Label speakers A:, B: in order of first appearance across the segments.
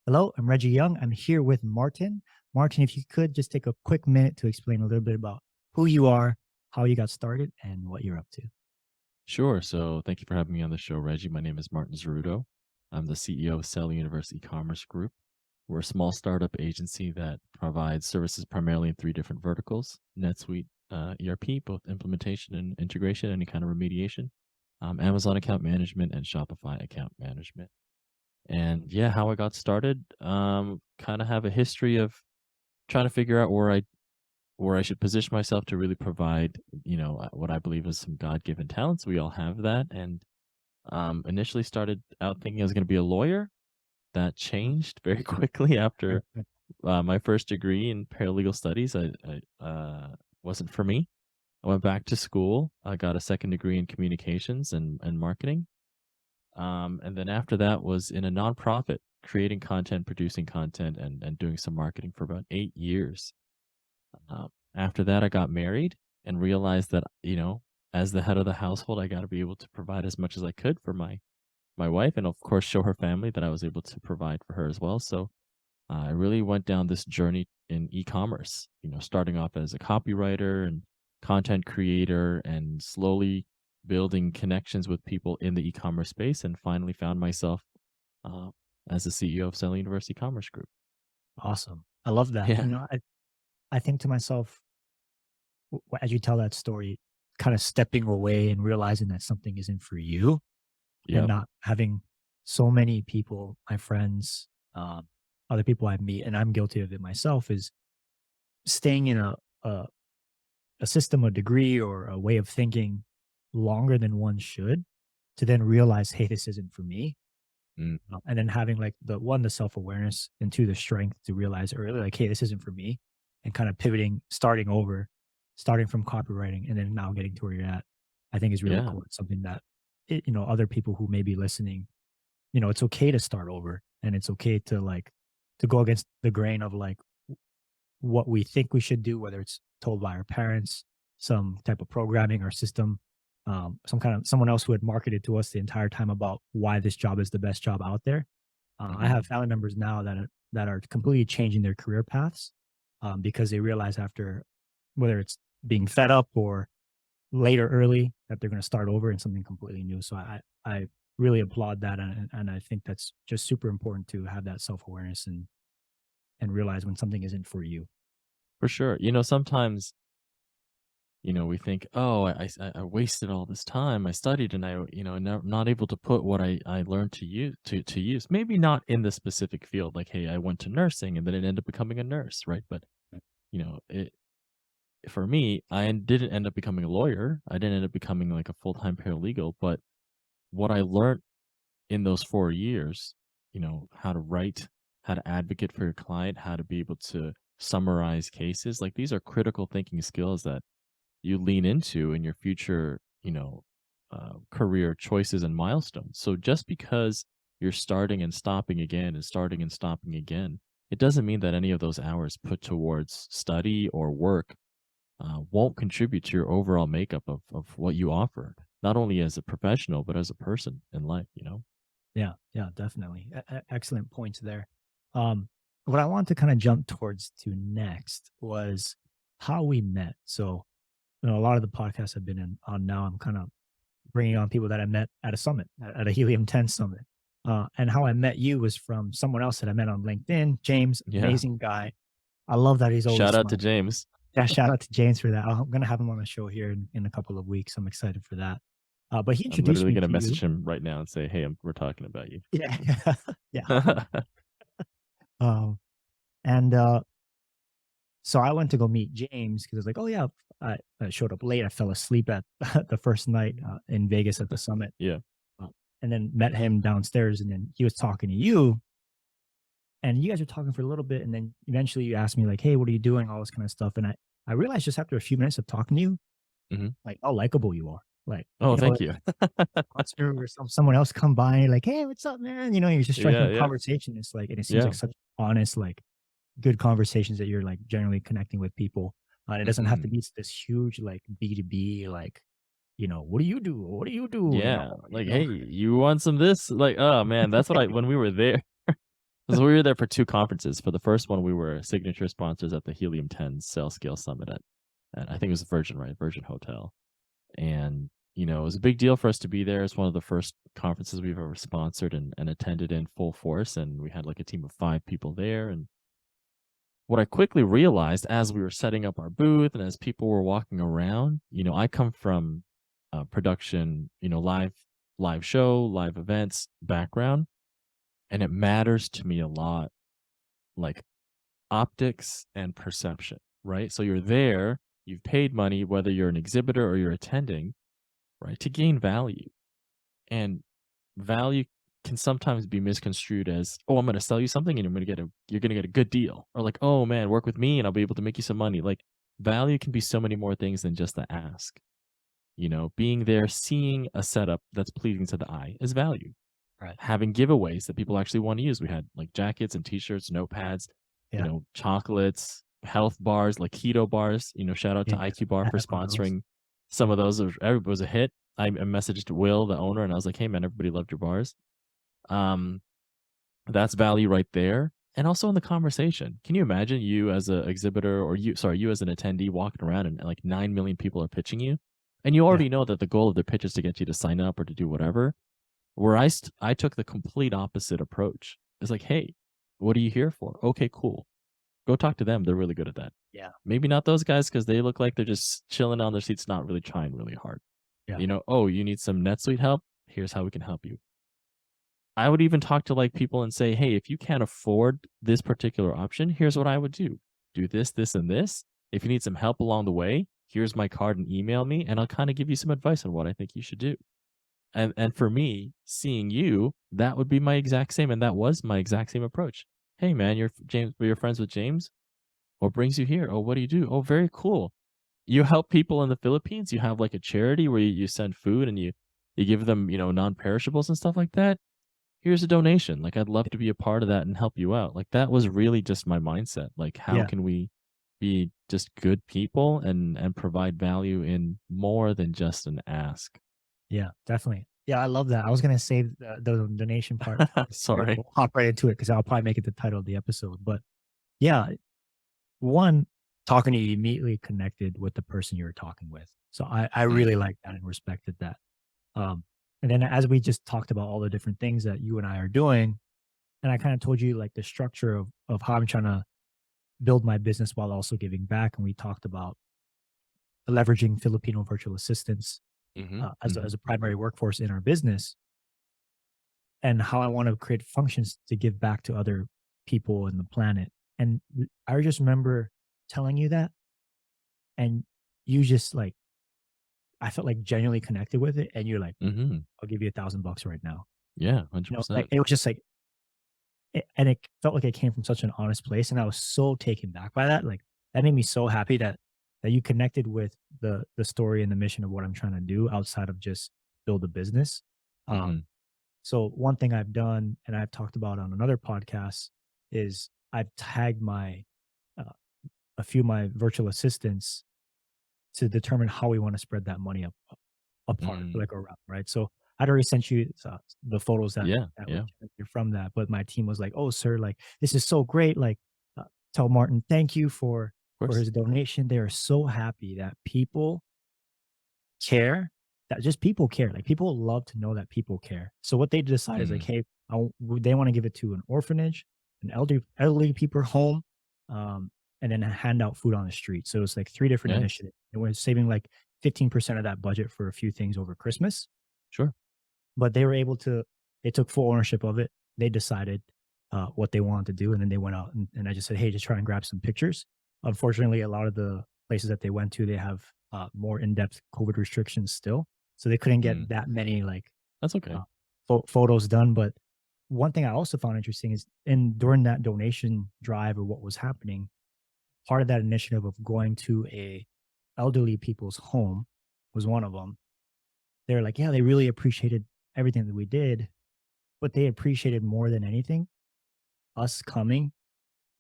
A: Hello, I'm Reggie Young. I'm here with Martin. Martin, if you could just take a quick minute to explain a little bit about who you are, how you got started, and what you're up to.
B: Sure. So thank you for having me on the show, Reggie. My name is Martin Zerrudo. I'm the CEO of Cell Universe e-commerce group. We're a small startup agency that provides services primarily in three different verticals: NetSuite, ERP, both implementation and integration, any kind of remediation, Amazon account management, and Shopify account management. And yeah, how I got started, kind of have a history of trying to figure out where I should position myself to really provide, what I believe is some God-given talents. We all have that, and initially started out thinking I was going to be a lawyer. That changed very quickly after my first degree in paralegal studies. I wasn't for me. I went back to school. I got a second degree in communications and marketing. And then after that was in a nonprofit, creating content, producing content, and doing some marketing for about 8 years. After that, I got married and realized that, as the head of the household, I got to be able to provide as much as I could for my wife, and of course, show her family that I was able to provide for her as well. So I really went down this journey in e-commerce. Starting off as a copywriter and content creator, and slowly building connections with people in the e-commerce space, and finally found myself uh, as the CEO of Cell University Commerce Group.
A: Awesome. I love that.
B: Yeah.
A: I think to myself, as you tell that story, kind of stepping away and realizing that something isn't for you and
B: Yep.
A: not having so many people, my friends, other people I meet, and I'm guilty of it myself, is staying in a, a system, a degree, or a way of thinking longer than one should to then realize, hey, this isn't for me.
B: Mm.
A: And then having like the self awareness, and two, the strength to realize early, like, hey, this isn't for me, and kind of pivoting, starting over, starting from copywriting, and then now getting to where you're at, I think is really
B: Yeah,
A: cool. It's something that, other people who may be listening, it's okay to start over, and it's okay to like, to go against the grain of like what we think we should do, whether it's told by our parents, some type of programming or system, some kind of someone else who had marketed to us the entire time about why this job is the best job out there. I
B: hmm
A: have family members now that are completely changing their career paths, because they realize after, whether it's being fed up or late or early, that they're going to start over in something completely new. So I really applaud that, and I think that's just super important to have that self awareness and realize when something isn't for you.
B: for sure. Sometimes we think, oh, I wasted all this time. I studied, and not able to put what I learned to use. Maybe not in the specific field. Like, hey, I went to nursing, and then it ended up becoming a nurse, right? But it for me, didn't end up becoming a lawyer. I didn't end up becoming like a full time paralegal. But what I learned in those 4 years, how to write, how to advocate for your client, how to be able to summarize cases, like these are critical thinking skills that you lean into in your future, career choices and milestones. So just because you're starting and stopping again and starting and stopping again, it doesn't mean that any of those hours put towards study or work won't contribute to your overall makeup of what you offered, not only as a professional, but as a person in life.
A: Yeah, yeah, definitely. Excellent points there. What I want to kind of jump towards to next was how we met. So, a lot of the podcasts I've been on now, I'm kind of bringing on people that I met at a summit, at a Helium 10 summit. And how I met you was from someone else that I met on LinkedIn. James,
B: Yeah.
A: amazing guy. I love that he's always
B: Shout out to
A: smiling.
B: James.
A: Yeah, shout out to James for that. I'm gonna have him on the show here in a couple of weeks. I'm excited for that. But he
B: I'm
A: introduced
B: literally
A: me
B: gonna
A: to you.
B: message him right now and say, "Hey, we're talking about you."
A: Yeah, yeah, hop on. Um, and So I went to go meet James because I was like, oh yeah, I showed up late. I fell asleep at the first night in Vegas at the summit,
B: Yeah.
A: uh, and then met him downstairs. And then he was talking to you, and you guys were talking for a little bit. And then eventually you asked me like, hey, what are you doing? All this kind of stuff. And I realized just after a few minutes of talking to you,
B: Mhm.
A: like how likable you are. Like,
B: Oh, thank you.
A: once or someone else come by, and like, hey, what's up, man? You're just striking
B: Yeah,
A: up
B: yeah,
A: conversation. It's like, and it seems like
B: yeah.
A: such honest, like good conversations that you're like generally connecting with people. It doesn't have to
B: Mhm.
A: be this huge like B2B, like, what do you do? What do you do?
B: Yeah, like, "Hey, you want some this?" Like, oh, man, that's what I when we were there So we were there for 2 conferences. For the first one, we were signature sponsors at the Helium-10 Sales Scale Summit at I think it was Virgin, right? Virgin Hotel. And, it was a big deal for us to be there. It's one of the first conferences we've ever sponsored and attended in full force, and we had, like, a team of 5 people there, and what I quickly realized as we were setting up our booth and as people were walking around, I come from a production, live show, live events background, and it matters to me a lot, like optics and perception, right? So you're there, you've paid money, whether you're an exhibitor or you're attending, right, to gain value. And value can sometimes be misconstrued as, "Oh, I'm gonna sell you something and you're gonna get a good deal." Or like, "Oh man, work with me and I'll be able to make you some money." Like value can be so many more things than just the ask. Being there, seeing a setup that's pleasing to the eye is value.
A: Right.
B: Having giveaways that people actually want to use. We had like jackets and t-shirts, notepads,
A: Yeah.
B: chocolates, health bars, like keto bars. Shout out
A: Yeah.
B: to IQ Bar
A: I
B: for
A: had one of those.
B: sponsoring some of those. Everybody was a hit. I messaged Will, the owner, and I was like, "Hey man, everybody loved your bars." Um, that's value right there. And also in the conversation. Can you imagine you as an exhibitor or you as an attendee walking around and like 9 million people are pitching you? And you
A: Yeah.
B: already know that the goal of the pitch is to get you to sign up or to do whatever. Where I took the complete opposite approach. It's like, "Hey, what are you here for? Okay, cool. Go talk to them. They're really good at that."
A: Yeah.
B: Maybe not those guys because they look like they're just chilling on their seats, not really trying really hard.
A: Yeah.
B: "Oh, you need some NetSuite help? Here's how we can help you." I would even talk to like people and say, "Hey, if you can't afford this particular option, here's what I would do. Do this, this, and this. If you need some help along the way, here's my card and email me, and I'll kind of give you some advice on what I think you should do." And for me, seeing you, that would be my exact same, and that was my exact same approach. "Hey, man, you're friends with James. What brings you here? Oh, what do you do? Oh, very cool. You help people in the Philippines. You have like a charity where you send food and you give them, non-perishables and stuff like that. Here's a donation. Like, I'd love to be a part of that and help you out." Like, that was really just my mindset. Like, how
A: Yeah.
B: can we be just good people and provide value in more than just an ask?
A: Yeah. Definitely. Yeah. I love that. I was gonna save the donation part.
B: Sorry.
A: We'll hop right into it because I'll probably make it the title of the episode. But yeah, one, talking to you immediately connected with the person you were talking with. So I
B: Mm,
A: really like that and respected that. Um, and then as we just talked about all the different things that you and I are doing, and I kind of told you like the structure of how I'm trying to build my business while also giving back. And we talked about leveraging Filipino virtual assistants
B: mhm,
A: as
B: mhm,
A: a primary workforce in our business, and how I want to create functions to give back to other people in the planet. And I just remember telling you that, and you just like, I felt like genuinely connected with it. And you're like,
B: mhm.
A: "I'll give you $1,000 right now."
B: Yeah,
A: Like
B: 100%.
A: it was just like, and it felt like it came from such an honest place, and I was so taken back by that. Like that made me so happy that you connected with the story and the mission of what I'm trying to do outside of just build a business. Um,
B: Mhm,
A: so one thing I've done, and I've talked about on another podcast, is I've tagged uh, a few of my virtual assistants to determine how we want to spread that money apart,
B: mm.
A: like around, right? So I'd already sent you the photos
B: Yeah,
A: that were
B: yeah, of
A: generated from that, but my team was like, "Oh, sir, like this is so great! Like, tell Martin thank you for
B: course.
A: his donation." They are so happy that people care, that just people care. Like people love to know that people care. So what they decide is like,
B: Mm,
A: hey, they want to give it to an orphanage, an elderly people home, and then hand out food on the street. So it's like three different
B: nice.
A: initiatives. And we're saving like 15% of that budget for a few things over Christmas.
B: Sure.
A: But they were able to, they took full ownership of it. They decided what they wanted to do. And then they went out and I just said, hey, just try and grab some pictures. Unfortunately, a lot of the places that they went to, they have more in-depth COVID restrictions still. So they couldn't
B: Mm,
A: get that many like
B: that's
A: uh,
B: okay.
A: photos done. But one thing I also found interesting is during that donation drive or what was happening, part of that initiative of going to a elderly people's home was one of them. They're like, yeah, they really appreciated everything that we did, but they appreciated more than anything us coming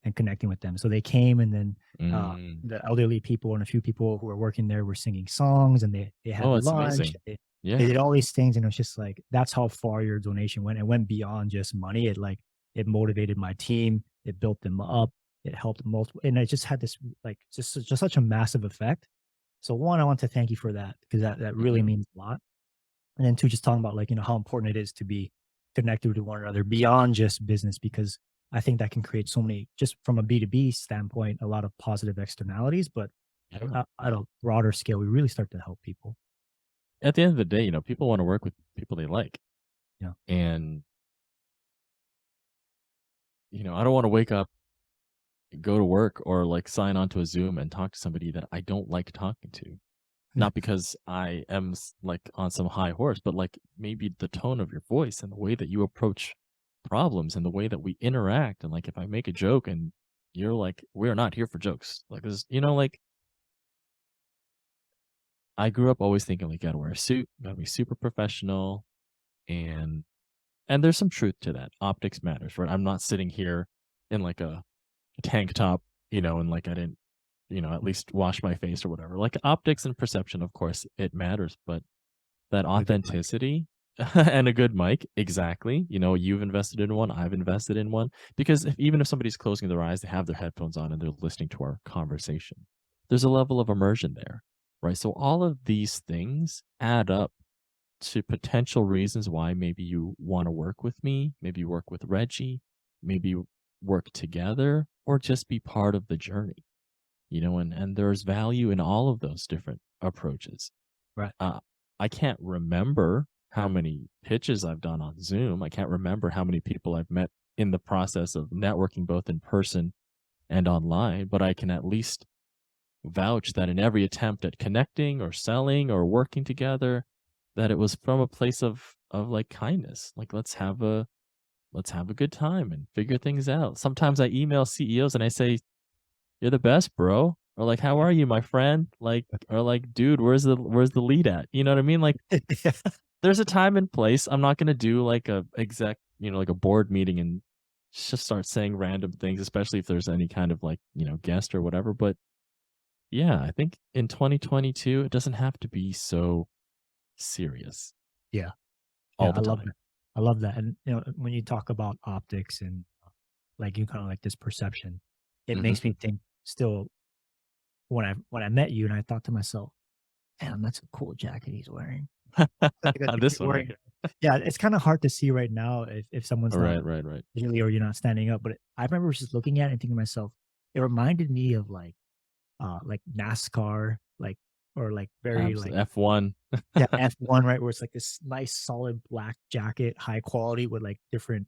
A: and connecting with them. So they came, and then
B: Mm.
A: the elderly people and a few people who were working there were singing songs, and they had
B: Oh, that's
A: lunch.
B: amazing.
A: They
B: Yeah.
A: did all these things, and it was just like that's how far your donation went. It went beyond just money. It like it motivated my team, it built them up, it helped multiple, and I just had this like just such a massive effect. So one, I want to thank you for that because that really
B: Mhm.
A: means a lot. And then two, just talking about like, how important it is to be connected with one another beyond just business, because I think that can create so many, just from a B2B standpoint, a lot of positive externalities. But
B: Yeah.
A: at a broader scale, we really start to help people.
B: At the end of the day, people wanna work with people they like,
A: Yeah.
B: and, I don't wanna wake up, go to work, or, like, sign on to a Zoom and talk to somebody that I don't like talking to.
A: Yeah.
B: Not because I am like on some high horse, but like maybe the tone of your voice and the way that you approach problems and the way that we interact. And like if I make a joke and you're like, we're not here for jokes. Like this, like I grew up always thinking like, gotta wear a suit, gotta be super professional, and there's some truth to that. Optics matters, right? I'm not sitting here in like a tank top, and like I didn't, at least wash my face or whatever. Like optics and perception, of course, it matters, but that
A: And a good mic.
B: authenticity and a good mic, exactly. You've invested in one, I've invested in one, because even if somebody's closing their eyes, they have their headphones on and they're listening to our conversation. There's a level of immersion there, right? So all of these things add up to potential reasons why maybe you want to work with me, maybe you work with Reggie, maybe you work together, or just be part of the journey, and there's value in all of those different approaches.
A: Right.
B: uh, I can't remember how many pitches I've done on Zoom. I can't remember how many people I've met in the process of networking both in person and online, but I can at least vouch that in every attempt at connecting or selling or working together, that it was from a place of like kindness. Like let's have a good time and figure things out. Sometimes I email CEOs and I say, "You're the best, bro." Or like, "How are you, my friend?" Like, or like, "Dude, where's the lead at?" You know what I mean? Like,
A: Yeah.
B: there's a time and place. I'm not gonna do like a exec, like a board meeting and just start saying random things, especially if there's any kind of like, guest or whatever. But yeah, I think in 2022, it doesn't have to be so serious
A: Yeah. Yeah.
B: all the
A: I love
B: time.
A: that. I love that. And when you talk about optics and like you kind of like this perception, it
B: Hmm.
A: makes me think still when I met you and I thought to myself, damn, that's a cool jacket he's wearing. Because if
B: This
A: you're
B: one right
A: wearing,
B: here.
A: yeah, it's kind of hard to see right now if someone's not
B: Right, right, right.
A: visually or you're not standing up. But I remember just looking at it and thinking to myself, it reminded me of like NASCAR, like or like very like
B: Absolutely. F1
A: yeah, F1, right? Where it's like this nice solid black jacket, high quality with like different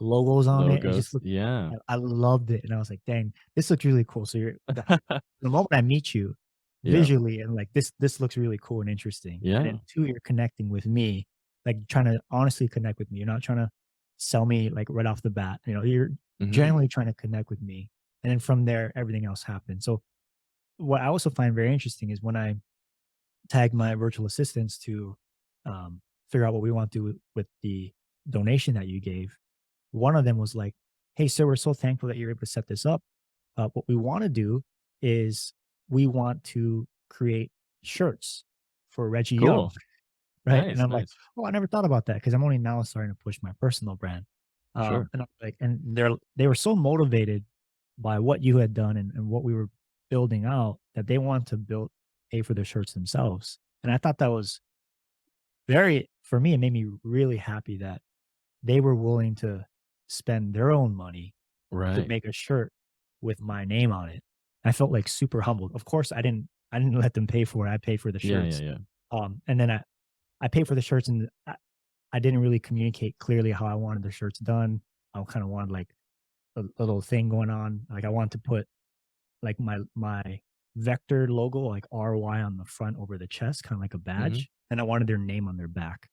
A: logos on it. And it just
B: logos.
A: looked
B: Yeah.
A: I loved it. And I was like, dang, this looks really cool. So the moment I meet you
B: Yeah.
A: visually and like this looks really cool and interesting. And
B: Yeah.
A: then two, you're connecting with me, like trying to honestly connect with me. You're not trying to sell me like right off the bat. You're
B: Hmm.
A: generally trying to connect with me. And then from there, everything else happens. So what I also find very interesting is when I tag my virtual assistants to figure out what we want to do with the donation that you gave. One of them was like, "Hey, sir, we're so thankful that you're able to set this up. What we want to do is we want to create shirts for Reggie Young."
B: Cool.
A: Right. And
B: Nice,
A: I'm like,
B: nice.
A: "Oh, I never thought about that because I'm only now starting to push my personal brand."
B: Sure.
A: And I'm like, and they were so motivated by what you had done and what we were building out that they want to pay for their shirts themselves. And I thought that was for me, it made me really happy that they were willing to spend their own money to
B: Right.
A: make a shirt with my name on it. I felt like super humbled. Of course, I didn't let them pay for it. I paid for the
B: Yeah, yeah,
A: shirts.
B: yeah.
A: And then I paid for the shirts and I didn't really communicate clearly how I wanted the shirts done. I kind of wanted like a little thing going on. Like I wanted to put like my vector logo, like RY on the front over the chest, kind of like a
B: Mhm.
A: badge. And I wanted their name on their back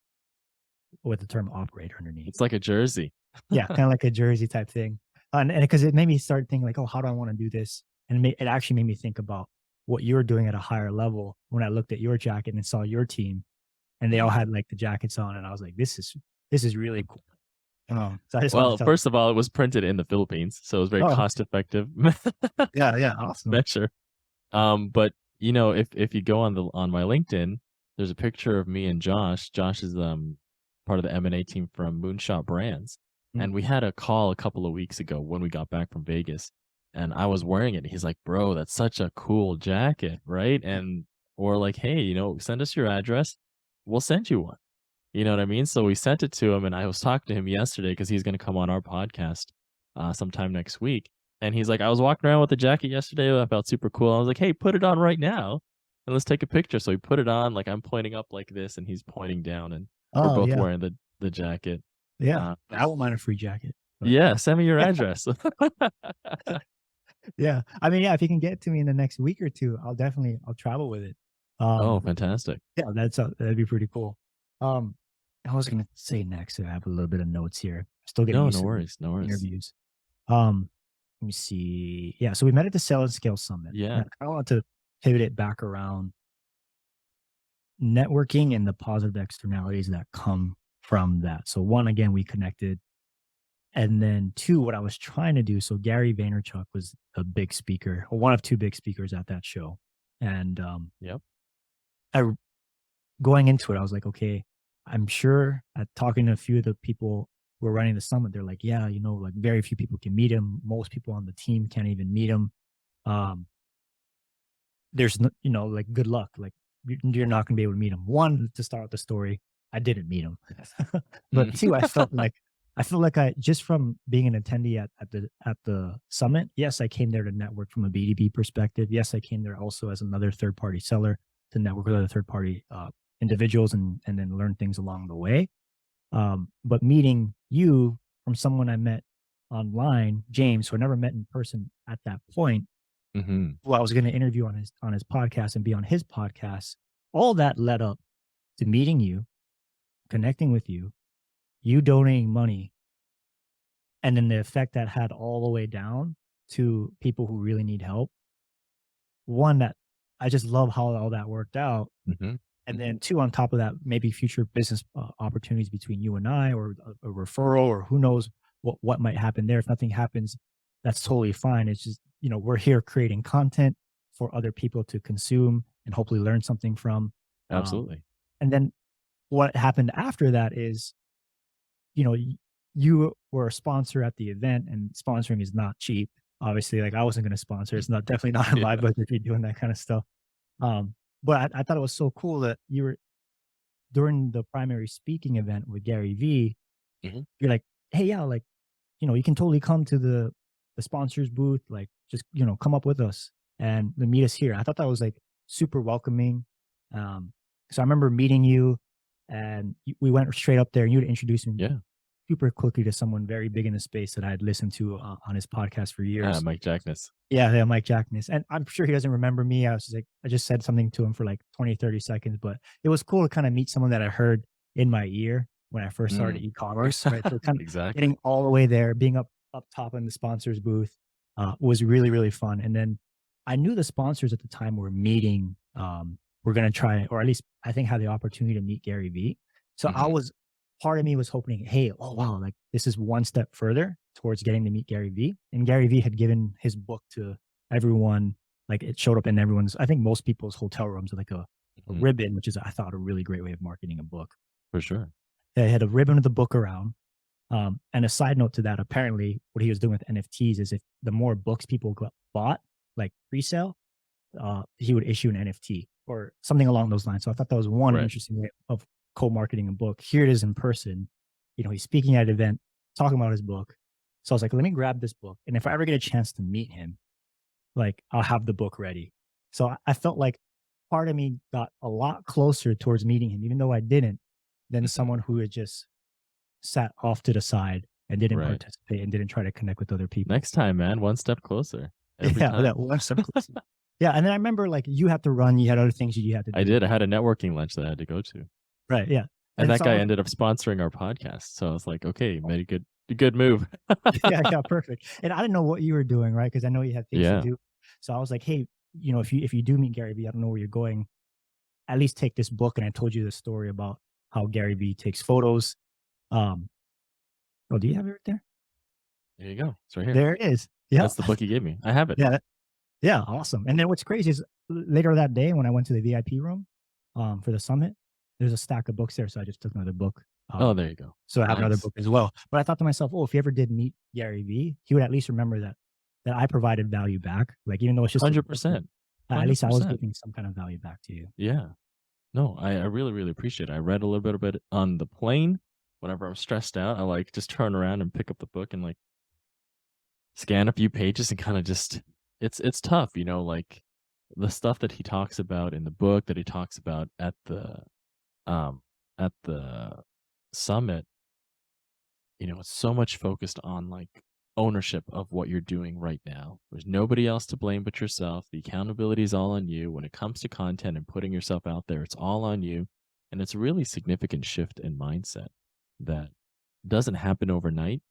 A: with the term operator underneath.
B: It's like a jersey.
A: Yeah, kinda like a jersey type thing. And because it made me start thinking like, "Oh, how do I wanna do this?" And it actually made me think about what you're doing at a higher level when I looked at your jacket and saw your team, and they all
B: Mhm.
A: had, like, the jackets on, and I was like, "This is really cool." So I just wanted to
B: Well,
A: tell.
B: first of all, it was printed in the Philippines, so it was very
A: Oh,
B: cost effective
A: yeah, yeah, awesome.
B: measure. But if you go on my LinkedIn, there's a picture of me and Josh. Josh is part of the M&A team from Moonshot Brands.
A: Mm.
B: And we had a call a couple of weeks ago when we got back from Vegas, and I was wearing it. He's like, "Bro, that's such a cool jacket, right?" And we're like, "Hey, send us your address. We'll send you one." You know what I mean? So we sent it to him, and I was talking to him yesterday because he's gonna come on our podcast, sometime next week, and he's like, "I was walking around with the jacket yesterday, I felt super cool." I was like, "Hey, put it on right now, and let's take a picture." So we put it on, like, I'm pointing up like this, and he's pointing down, and we're
A: Oh,
B: both
A: yeah.
B: wearing the jacket.
A: Yeah.
B: Uh,
A: I won't mind a free jacket, but
B: yeah, send me your address.
A: yeah. I mean, yeah, if you can get it to me in the next week or 2, I'll travel with it.
B: Oh,
A: Um,
B: fantastic.
A: yeah, that'd be pretty cool. Um, I was gonna say next, I have a little bit of notes here. Still getting
B: No,
A: used
B: no
A: to the
B: worries, no worries.
A: interviews. Um, Let me see. Yeah, so we met at the Sell and Scale Summit.
B: Yeah,
A: And I want to pivot it back around networking and the positive externalities that come from that. So one, again, we connected. And then two, what I was trying to do. So Gary Vaynerchuk was a big speaker, or one of two big speakers at that show. And
B: yep,
A: I going into it, I was like, okay, I'm sure at talking to a few of the people who are running the summit, they're like, yeah, like very few people can meet him. Most people on the team can't even meet him. Um, there's no, like good luck. Like you're not gonna be able to meet him. One, to start with the story, I didn't meet him. But
B: mm,
A: two, I felt like I just from being an attendee at the summit, yes, I came there to network from a B2B perspective. Yes, I came there also as another third party seller to network with other third party individuals and then learn things along the way. But meeting you from someone I met online, James, who I never met in person at that point,
B: mhm,
A: who I was going to interview on his podcast and be on his podcast, all that led up to meeting you, connecting with you, you donating money, and then the effect that had all the way down to people who really need help. One, that I just love how all that worked out.
B: mhm,
A: And then two, on top of that, maybe future business opportunities between you and I, or a referral, or who knows what might happen there. If nothing happens, that's totally fine. It's just, we're here creating content for other people to consume and hopefully learn something from. Um,
B: absolutely.
A: and then what happened after that is, you were a sponsor at the event, and sponsoring is not cheap. Obviously, like I wasn't going to sponsor. It's not definitely not in
B: Yeah,
A: my budget to be doing that kind of stuff. But I thought it was so cool that you were during the primary speaking event with Gary V.
B: mhm,
A: You're like, hey, yeah, like, you can totally come to the sponsors booth, like just, come up with us and meet us here. I thought that was like super welcoming. So I remember meeting you and we went straight up there and you would introduce me
B: yeah.
A: super quickly to someone very big in the space that I had listened to on his podcast for
B: Ah,
A: years.
B: Mike Jackness.
A: Yeah, yeah, Mike Jackness. And I'm sure he doesn't remember me. I just said something to him for like 20, 30 seconds, but it was cool to kind of meet someone that I heard in my ear when I first started
B: Mm.
A: e-commerce, right? So kind of
B: Exactly.
A: getting all the way there, being up top in the sponsors booth, was really, really fun. And then I knew the sponsors at the time were meeting, we're going to try, or at least I think had the opportunity to meet Gary Vee. So
B: Mhm.
A: part of me was hoping, hey, oh wow, like this is one step further towards getting to meet Gary Vee. And Gary Vee had given his book to everyone. Like it showed up in everyone's, I think most people's hotel rooms with like a
B: Mhm.
A: ribbon, which is I thought a really great way of marketing a book.
B: For sure.
A: They had a ribbon of the book around. And a side note to that, apparently what he was doing with NFTs is if the more books people bought, like pre-sale, he would issue an NFT or something along those lines. So I thought that was one
B: Right.
A: interesting way of co-marketing a book. Here it is in person. He's speaking at an event, talking about his book. So I was like, let me grab this book. And if I ever get a chance to meet him, like I'll have the book ready. So I felt like part of me got a lot closer towards meeting him, even though I didn't, than
B: Mhm.
A: someone who had just sat off to the side and didn't
B: Right.
A: participate and didn't try to connect with other people.
B: Next time, man, one step closer every
A: Yeah,
B: time.
A: that one step closer. Yeah, and then I remember like you have to run, you had other things you had to
B: I
A: do.
B: did. I had a networking lunch that I had to go to,
A: Right, yeah.
B: and
A: And
B: that
A: so I
B: guy
A: was
B: ended up sponsoring our podcast. So I was like, okay, made a good move.
A: yeah, yeah, perfect. And I didn't know what you were doing, right? Because I know you had things to
B: Yeah.
A: do. So I was like, hey, if you do meet Gary Vee, I don't know where you're going. At least take this book. And I told you the story about how Gary Vee takes photos. Um, oh, do you have it right there?
B: There you go. It's right here.
A: There it is. Yeah.
B: That's the book he gave me. I have it.
A: Yeah. Yeah. Awesome. And then what's crazy is later that day when I went to the VIP room for the summit, there's a stack of books there. So I just took another book.
B: Oh, there you go.
A: So I have another
B: Nice.
A: book as well. But I thought to myself, "Oh, if he ever did meet Gary Vee, he would at least remember that I provided value back. Like, even though it's just a book, like,
B: 100%.
A: at least I was
B: 100%.
A: giving some kind of value back to you."
B: Yeah. No, I really, really appreciate it. I read a little bit of it on the plane. Whenever I'm stressed out, I like just turn around and pick up the book and like scan a few pages and kind of just it's tough, like the stuff that he talks about in the book that he talks about um at the summit, it's so much focused on like ownership of what you're doing right now. There's nobody else to blame but yourself. The accountability is all on you. When it comes to content and putting yourself out there, it's all on you. And it's a really significant shift in mindset that doesn't happen overnight.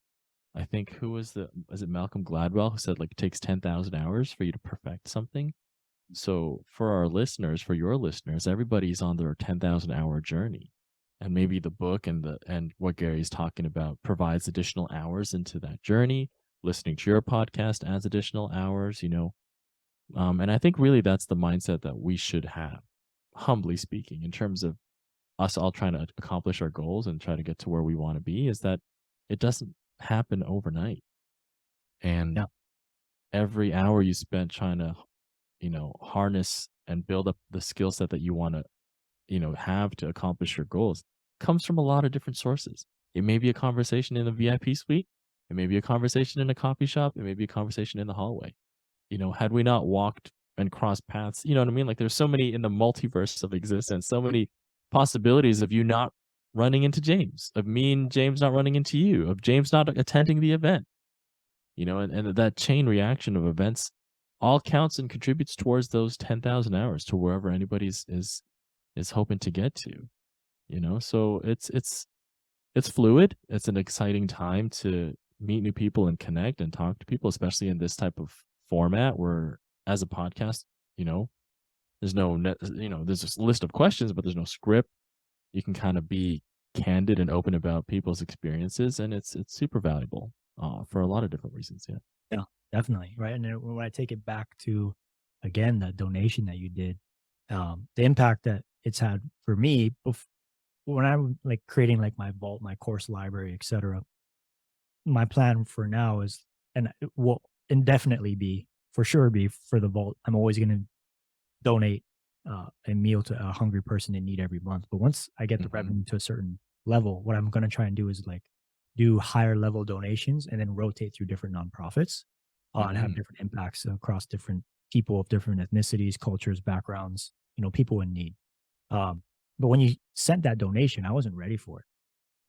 B: I think who was it Malcolm Gladwell who said like it takes 10,000 hours for you to perfect something? So for our listeners, for your listeners, everybody's on their 10,000-hour journey. And maybe the book and what Gary's talking about provides additional hours into that journey. Listening to your podcast adds additional hours. And I think really that's the mindset that we should have, humbly speaking, in terms of us all trying to accomplish our goals and try to get to where we want to be, is that it doesn't happen overnight. And
A: Yeah,
B: every hour you spend trying to, harness and build up the skill set that you want to, have to accomplish your goals comes from a lot of different sources. It may be a conversation in the VIP suite. It may be a conversation in a coffee shop. It may be a conversation in the hallway. Had we not walked and crossed paths, you know what I mean? Like there's so many in the multiverse of existence, so many possibilities of you not running into James, of me and James not running into you, of James not attending the event, and that chain reaction of events all counts and contributes towards those 10,000 hours to wherever anybody's is hoping to get to. So it's fluid. It's an exciting time to meet new people and connect and talk to people, especially in this type of format where as a podcast, you know, there's this list of questions, but there's no script. You can kind of be candid and open about people's experiences, and it's super valuable for a lot of different reasons. Yeah.
A: yeah, definitely, right? And then when I take it back to, again, the donation that you did, the impact that it's had for me when I'm, like, creating, like, my vault, my course library, etcetera, my plan for now is, and it will indefinitely be, for sure be for the vault, I'm always gonna donate, a meal to a hungry person in need every month. But once I get the
B: Hmm.
A: revenue to a certain level, what I'm gonna try and do is, like, do higher level donations and then rotate through different nonprofits, and have
B: Hmm.
A: different impacts across different people of different ethnicities, cultures, backgrounds, people in need. Um, but when you sent that donation, I wasn't ready for it.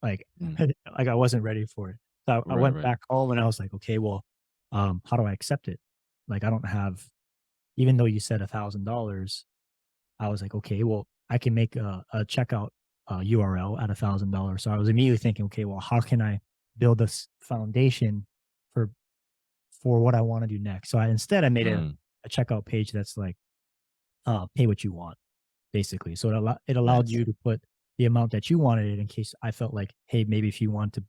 A: Like,
B: Mm.
A: like I wasn't ready for it. So I
B: Right.
A: went
B: Right.
A: back home and I was like, okay, well, how do I accept it? Like, I don't have, even though you said $1,000, I was like, okay, well, I can make a checkout URL at $1,000. So I was immediately thinking, okay, well, how can I build this foundation for what I want to do next? So I made
B: Mm.
A: a checkout page that's like, pay what you want, basically. So it allowed
B: Nice.
A: you to put the amount that you wanted in case I felt like, hey, maybe if you want to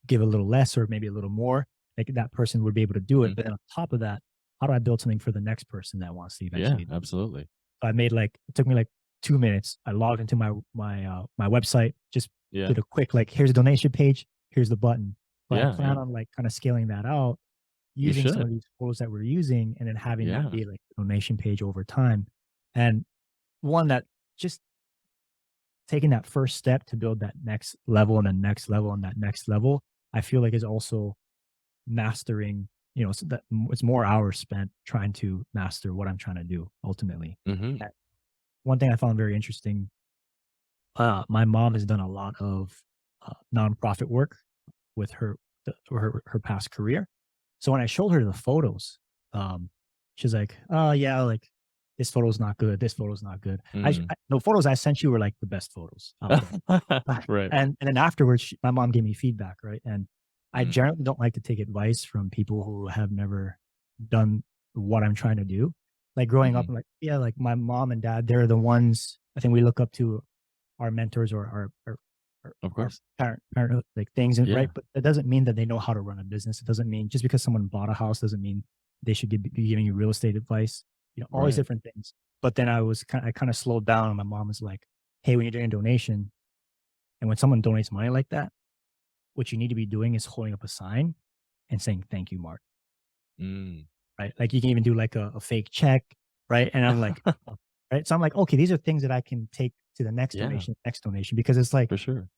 A: give a little less or maybe a little more, like, that person would be able to do it.
B: Mhm.
A: But then on top of that, how do I build something for the next person that wants to
B: Yeah.
A: eventually do it?
B: Absolutely.
A: So I made, like, it took me like 2 minutes. I logged into my website, just
B: Yeah.
A: did a quick, like, here's a donation page, here's the button. But I
B: Yeah.
A: plan
B: Yeah.
A: on, like, kind of scaling that out
B: You
A: using some of
B: should.
A: these tools that we're using and then having that
B: Yeah.
A: be like a donation page over time. And one that just taking that first step to build that next level and the next level and that next level, I feel like is also mastering, so that it's more hours spent trying to master what I'm trying to do ultimately.
B: Hmm.
A: Uh, One thing I found very interesting, my mom has done a lot of nonprofit work with her past career. So when I showed her the photos, um, she's like, "Oh yeah, like, this photo's not good. This photo's not good."
B: Mm.
A: The photos I sent you were like the best photos out there.
B: Right.
A: And then afterwards, my mom gave me feedback, right? And I
B: Mm.
A: generally don't like to take advice from people who have never done what I'm trying to do. Like, growing up,
B: Hmm.
A: I'm like, yeah, like, my mom and dad, they're the ones I think we look up to, our mentors or
B: Of
A: our
B: course.
A: parenthood, like, things, and right,
B: Yeah.
A: but that doesn't mean that they know how to run a business. It doesn't mean just because someone bought a house doesn't mean they should be giving you real estate advice. All these
B: Right.
A: different things. But then I kind of slowed down, and my mom was like, "Hey, when you're doing a donation, And when someone donates money like that, what you need to be doing is holding up a sign and saying, "Thank you, Mark."
B: Mm.
A: Right? Like, you can even do, like, a fake check, right? And I'm like right? So I'm like, "Okay, these are things that I can take to the
B: Yeah,
A: next donation," because it's like,
B: for sure.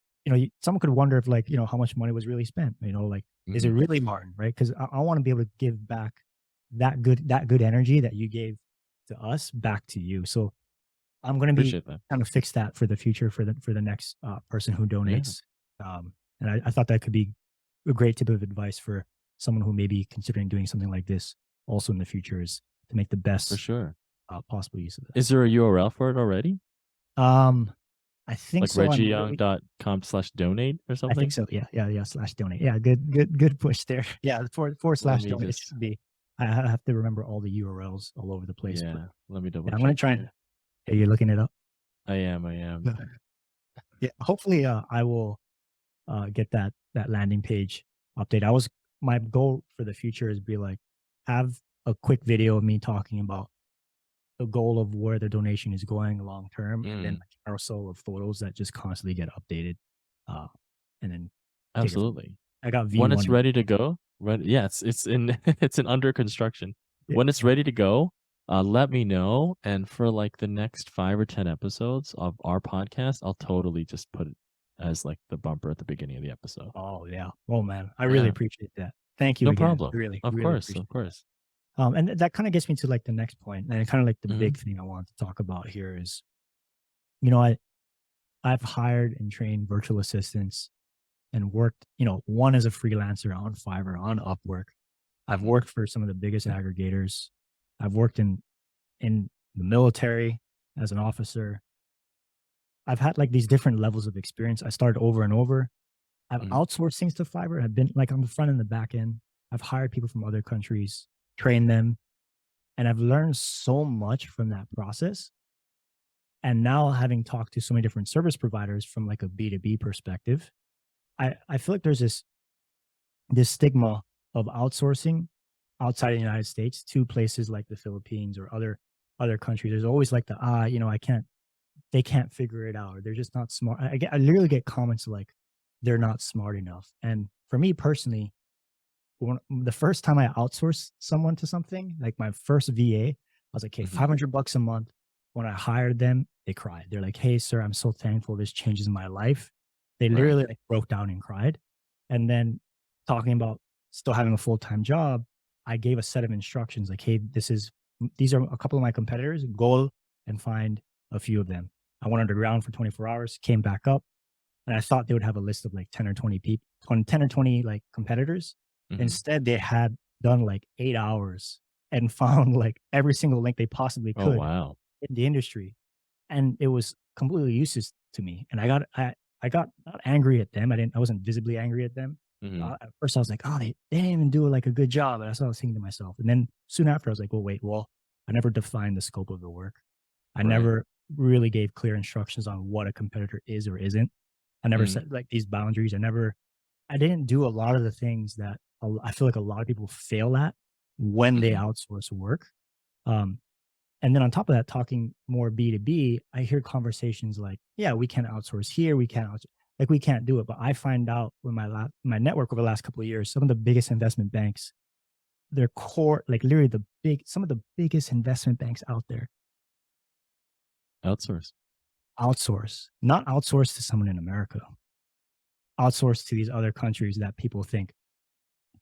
A: someone could wonder if, like, how much money was really spent, like, is it
B: Mhm.
A: really Martin, right? Because I wanna be able to give back that good energy that you gave to us back to you. So I'm gonna be
B: Appreciate that.
A: trying to fix that for the future for the next, person who
B: Yeah,
A: donates. And I thought that could be a great tip of advice for someone who may be considering doing something like this also in the future, is to make the
B: for
A: best,
B: sure.
A: possible use of that.
B: Is there a URL for it already?
A: Um, I think
B: Like
A: so. I'm really
B: reggie.com/donate or
A: I think
B: something?
A: so. Yeah, yeah, yeah. Slash donate. Yeah, good push there. Yeah, forward
B: Let
A: slash
B: me
A: donate
B: just
A: should be. I have to remember all the URLs all over the place, but
B: yeah, let me double
A: yeah, I'm gonna
B: check
A: try and.
B: here.
A: Are you looking it up?
B: I am.
A: Yeah. Yeah. Hopefully, I will get that landing page update. My goal for the future is be like, have a quick video of me talking about the goal of where the donation is going long term, and then
B: Mm,
A: a carousel of photos that just constantly get updated, uh, and then take it from there.
B: absolutely.
A: I got
B: When it's
A: V1.
B: ready to go, yeah, it's in it's in under construction.
A: Yeah.
B: When it's ready to go, let me know, and for, like, the next 5 or 10 episodes of our podcast, I'll totally just put it as, like, the bumper at the beginning of the episode.
A: Oh yeah. Oh man, I really
B: Yeah,
A: appreciate that. Thank you
B: no
A: again.
B: problem.
A: Really,
B: Of
A: really
B: course, of
A: appreciate that.
B: course.
A: And that kind of gets me to like the next point, and kind of like the
B: Mhm,
A: big thing I want to talk about here is, you know, I I've hired and trained virtual assistants and worked, one as a freelancer on Fiverr, on Upwork. I've
B: mhm,
A: worked for some of the biggest aggregators. I've worked in the military as an officer. I've had like these different levels of experience. I started over and over. I've
B: mhm,
A: outsourced things to Fiverr. I've been like on the front and the back end. I've hired people from other countries, trained them, and I've learned so much from that process. And now having talked to so many different service providers from like a B2B perspective, I feel like there's this stigma of outsourcing outside of the United States to places like the Philippines or other countries. There's always like I can't they can't figure it out, or they're just not smart. I literally get comments like they're not smart enough. And for me personally, the first time I outsourced someone to something, like my first VA, I was like, okay,
B: mhm.
A: $500 a month. When I hired them, they cried. They're like, hey, sir, I'm so thankful. This changes my life. They
B: Right.
A: literally like broke down and cried. And then talking about still having a full time job, I gave a set of instructions like, hey, these are a couple of my competitors. Go and find a few of them. I went underground for 24 hours, came back up, and I thought they would have a list of like 10 or 20 people, 10 or 20 like competitors.
B: Mhm.
A: Instead, they had done like 8 hours and found like every single link they possibly
B: Oh,
A: could
B: wow.
A: in the industry. And it was completely useless to me. And I got not angry at them. I wasn't visibly angry at them.
B: Mhm.
A: At first I was like, oh, they didn't even do like a good job. And that's what I was thinking to myself. And then soon after I was like, well, wait, I never defined the scope of the work. I
B: Right.
A: never really gave clear instructions on what a competitor is or isn't. I never
B: Mhm,
A: set like these boundaries. I didn't do a lot of the things that I feel like a lot of people fail at when they
B: mhm.
A: outsource work. Um, and then on top of that, talking more B2B, I hear conversations like, yeah, we can't outsource here. We can't like we can't do it. But I find out with my network over the last couple of years, some of the biggest investment banks, their core, like literally some of the biggest investment banks out there
B: Outsource.
A: not outsource to someone in America, outsource to these other countries that people think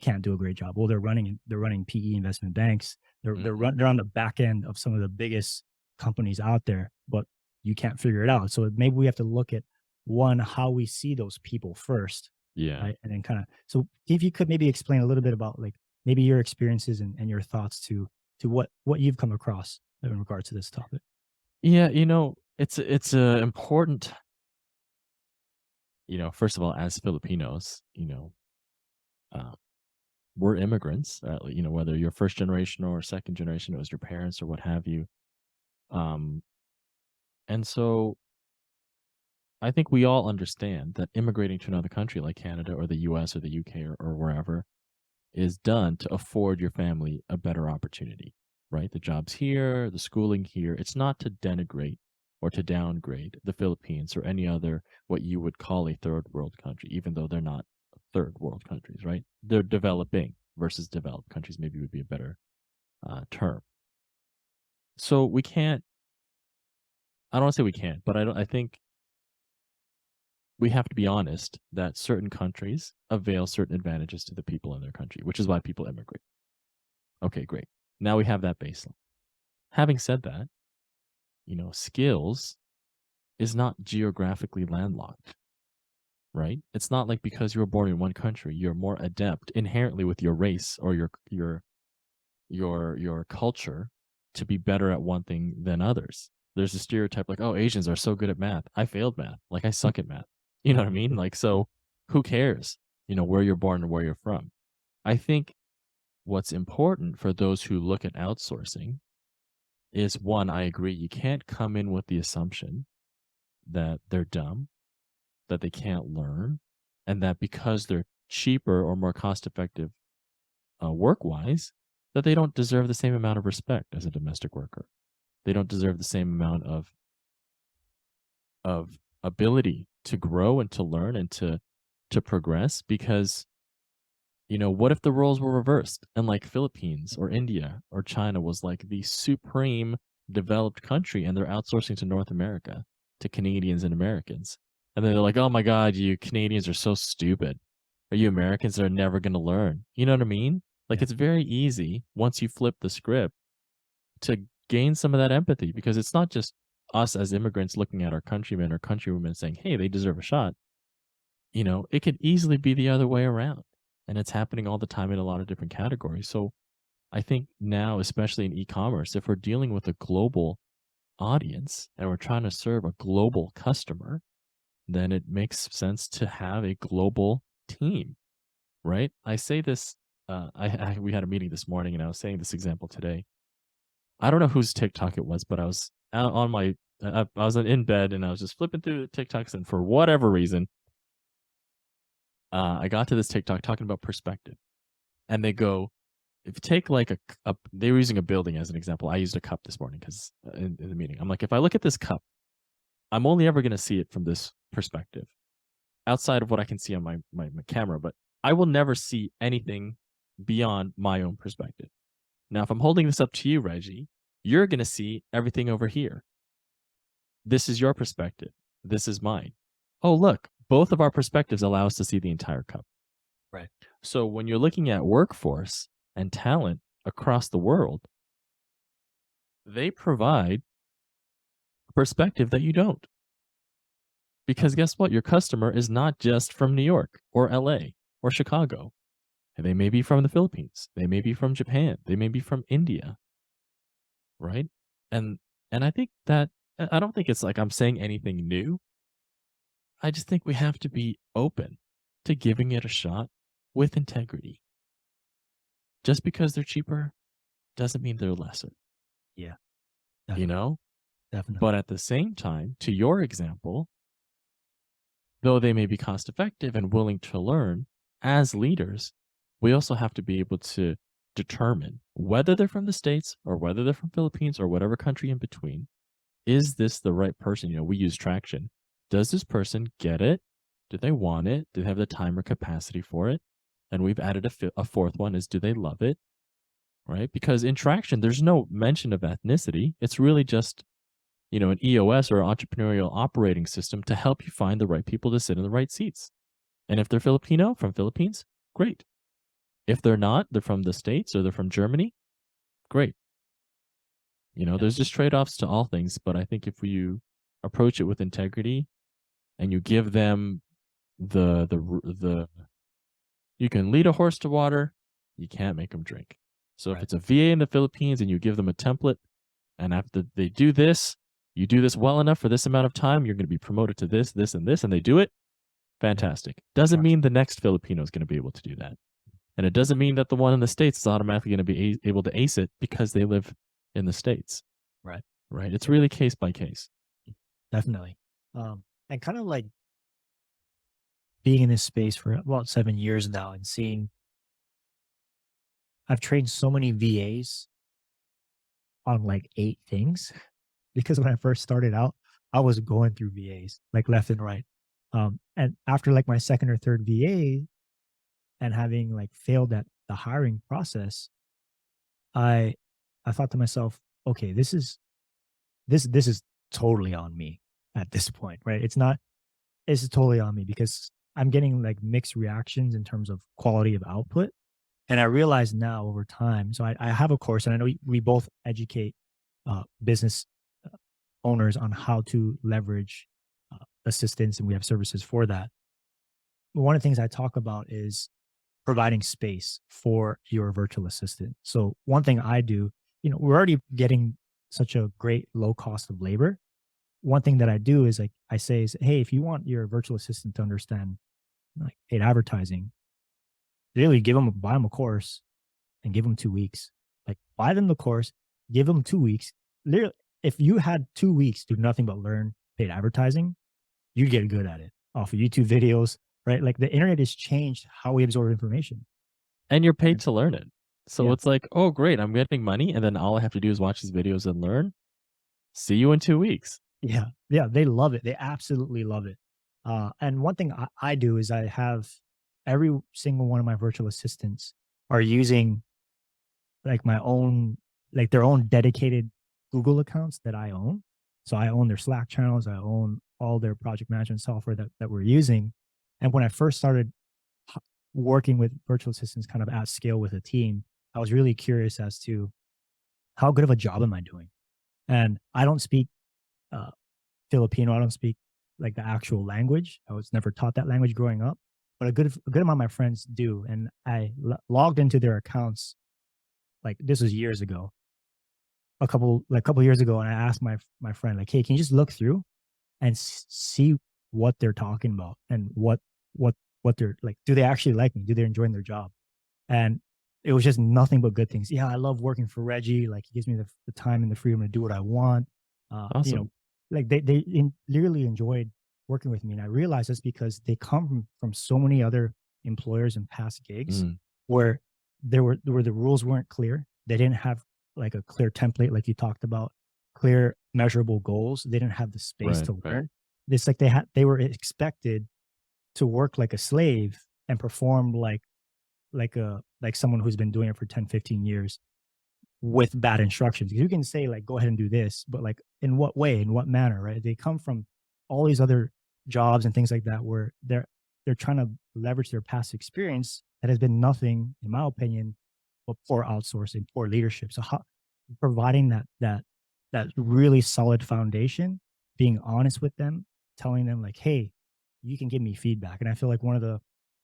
A: can't do a great job. Well, they're running PE investment banks.
B: Mhm.
A: They're on the back end of some of the biggest companies out there, but you can't figure it out. So maybe we have to look at one, how we see those people first,
B: Yeah.
A: right? And then kind of, so if you could maybe explain a little bit about like maybe your experiences and your thoughts to what you've come across in regards to this topic.
B: Yeah, it's important, first of all, as Filipinos, uh, we're immigrants, whether you're first generation or second generation, it was your parents or what have you. Um, and so I think we all understand that immigrating to another country like Canada or the US or the UK or wherever is done to afford your family a better opportunity, right? The jobs here, the schooling here. It's not to denigrate or to downgrade the Philippines or any other what you would call a third world country, even though they're not third world countries, right? They're developing versus developed countries, maybe would be a better term. So we can't. I don't want to say we can't, but I don't. I think we have to be honest that certain countries avail certain advantages to the people in their country, which is why people immigrate. Okay, great. Now we have that baseline. Having said that, skills is not geographically landlocked, right? It's not like because you were born in one country, you're more adept inherently with your race or your culture to be better at one thing than others. There's a stereotype like, oh, Asians are so good at math. I failed math. Like I suck at math. You know what I mean? Like, so who cares, where you're born and where you're from? I think what's important for those who look at outsourcing is one, I agree, you can't come in with the assumption that they're dumb, that they can't learn, and that because they're cheaper or more cost effective work wise, that they don't deserve the same amount of respect as a domestic worker. They don't deserve the same amount of ability to grow and to learn and to progress because what if the roles were reversed and like Philippines or India or China was like the supreme developed country and they're outsourcing to North America, to Canadians and Americans. And then they're like, oh my God, you Canadians are so stupid. Or you Americans are never going to learn. You know what I mean? Like
A: Yeah.
B: it's very easy once you flip the script to gain some of that empathy because it's not just us as immigrants looking at our countrymen or countrywomen saying, hey, they deserve a shot. It could easily be the other way around. And it's happening all the time in a lot of different categories. So I think now, especially in e-commerce, if we're dealing with a global audience and we're trying to serve a global customer, then it makes sense to have a global team, right? I say this. We had a meeting this morning, and I was saying this example today. I don't know whose TikTok it was, but I was out on my. I was in bed and I was just flipping through the TikToks, and for whatever reason, I got to this TikTok talking about perspective, and they go, if you take like they were using a building as an example. I used a cup this morning because in the meeting, I'm like, if I look at this cup, I'm only ever going to see it from this perspective, outside of what I can see on my camera, but I will never see anything beyond my own perspective. Now, if I'm holding this up to you, Reggie, you're going to see everything over here. This is your perspective. This is mine. Oh, look, both of our perspectives allow us to see the entire cup.
A: Right.
B: So when you're looking at workforce and talent across the world, they provide a perspective that you don't. Because guess what? Your customer is not just from New York or LA or Chicago. They may be from the Philippines. They may be from Japan. They may be from India. Right. And I think that I don't think it's like I'm saying anything new. I just think we have to be open to giving it a shot with integrity. Just because they're cheaper doesn't mean they're lesser,
A: Yeah.
B: you
A: Definitely.
B: know?
A: Definitely.
B: But at the same time, to your example, though they may be cost effective and willing to learn, as leaders, we also have to be able to determine whether they're from the States or whether they're from Philippines or whatever country in between. Is this the right person? We use traction. Does this person get it? Do they want it? Do they have the time or capacity for it? And we've added a fourth one is do they love it? Right? Because in traction, there's no mention of ethnicity. It's really just an EOS or entrepreneurial operating system to help you find the right people to sit in the right seats. And if they're Filipino from Philippines, great. If they're not, they're from the States or they're from Germany, great.
A: Yeah.
B: There's just trade-offs to all things, but I think if you approach it with integrity and you give them the you can lead a horse to water, you can't make them drink. So if
A: Right.
B: it's a VA in the Philippines and you give them a template and after they do this, you do this well enough for this amount of time, you're going to be promoted to this, this, and this, and they do it.
A: Yeah.
B: Fantastic. Doesn't
A: Trust.
B: mean the next Filipino is going to be able to do that. And it doesn't mean that the one in the States is automatically going to be able to ace it because they live in the States.
A: Right.
B: Right. It's really case by case.
A: Definitely. And kind of like being in this space for about 7 years now and seeing I've trained so many VAs on like 8 things because when I first started out, I was going through VAs like left and right. And after like my second or third VA and having like failed at the hiring process, I I thought to myself, okay, this is totally on me at this point, right? It's totally on me because I'm getting like mixed reactions in terms of quality of output. And I realize now over time, so I have a course and I know we both educate business owners on how to leverage assistance and we have services for that. One of the things I talk about is providing space for your virtual assistant. So one thing I do, we're already getting such a great low cost of labor. One thing that I do is like I say is, hey, if you want your virtual assistant to understand like paid advertising, really buy them a course and give them 2 weeks. Like buy them the course, give them 2 weeks. Literally, if you had 2 weeks do nothing but learn paid advertising, you'd get good at it off of YouTube videos, right? Like the internet has changed how we absorb information.
B: And you're paid
A: And
B: to learn it. So
A: yeah,
B: it's like, "Oh, great, I'm getting money, and then all I have to do is watch these videos and learn. See you in 2 weeks."
A: yeah, yeah, they love it. They absolutely love it. And one thing I do is I have every single one of my virtual assistants are using like my own, like their own dedicated Google accounts that I own. So I own their Slack channels. I own all their project management software that we're using. And when I first started h- working with virtual assistants kind of at scale with a team, I was really curious as to how good of a job am I doing? And I don't speak uh, Filipino. I don't speak like the actual language. I was never taught that language growing up, but a good amount of my friends do. And logged into their accounts like this was years ago, a couple years ago, and I asked my friend like, "Hey, can you just look through and see what they're talking about and what they're like? Do they actually like me? Do they enjoy their job?" And it was just nothing but good things. Yeah, I love working for Reggie. Like he gives me the time and the freedom to do what I want. Uh, you know,
B: Awesome.
A: like literally enjoyed working with me, and I realized that's because they come from so many other employers and past gigs
B: Mm,
A: where where the rules weren't clear. They didn't have like a clear template, like you talked about, clear measurable goals. They didn't have the space
B: right,
A: to
B: right.
A: learn. It's like they were expected to work like a slave and perform like someone who's been doing it for 10, 15 years with bad instructions. You can say like, go ahead and do this, but like in what way, in what manner, right? They come from all these other jobs and things like that where they're trying to leverage their past experience that has been nothing, in my opinion, but poor outsourcing, poor leadership. So how providing that really solid foundation, being honest with them, telling them like, hey, you can give me feedback. And I feel like one of the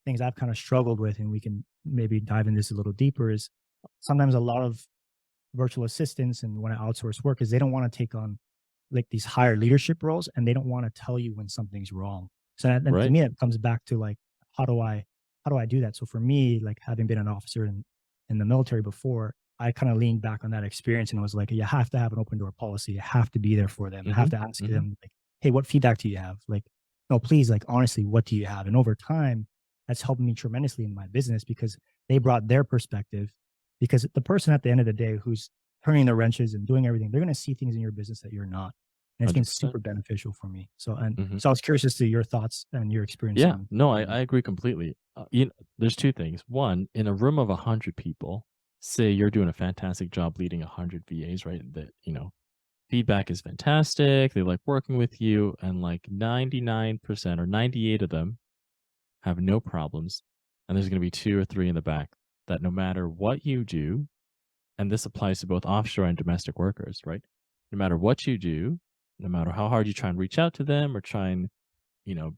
A: things I've kind of struggled with, and we can maybe dive in this a little deeper, is sometimes a lot of virtual assistants and when I outsource work is they don't want to take on like these higher leadership roles and they don't want to tell you when something's wrong. So and to
B: Right.
A: me, it comes back to like, how do I how do I do that? So for me, like having been an officer in the military before, I kind of leaned back on that experience and was like, you have to have an open door policy. You have to be there for them. You have
B: Mhm,
A: to ask
B: mhm.
A: them like, hey, what feedback do you have? Like, no, please, like honestly, what do you have? And over time, that's helped me tremendously in my business because they brought their perspective. Because the person at the end of the day who's turning the wrenches and doing everything, they're going to see things in your business that you're not. And it's been
B: 100%.
A: super beneficial for me. So, and
B: Mhm.
A: so I was curious as to your thoughts and your experience
B: Yeah.
A: on.
B: No, I
A: on
B: I agree completely. There's 2 things. 1, in a room of 100 people, say you're doing a fantastic job leading 100 VAs, right? Feedback is fantastic, they like working with you, and, like, 99% or 98 of them have no problems, and there's gonna be 2 or 3 in the back that no matter what you do, and this applies to both offshore and domestic workers, right? No matter what you do, no matter how hard you try and reach out to them or try and,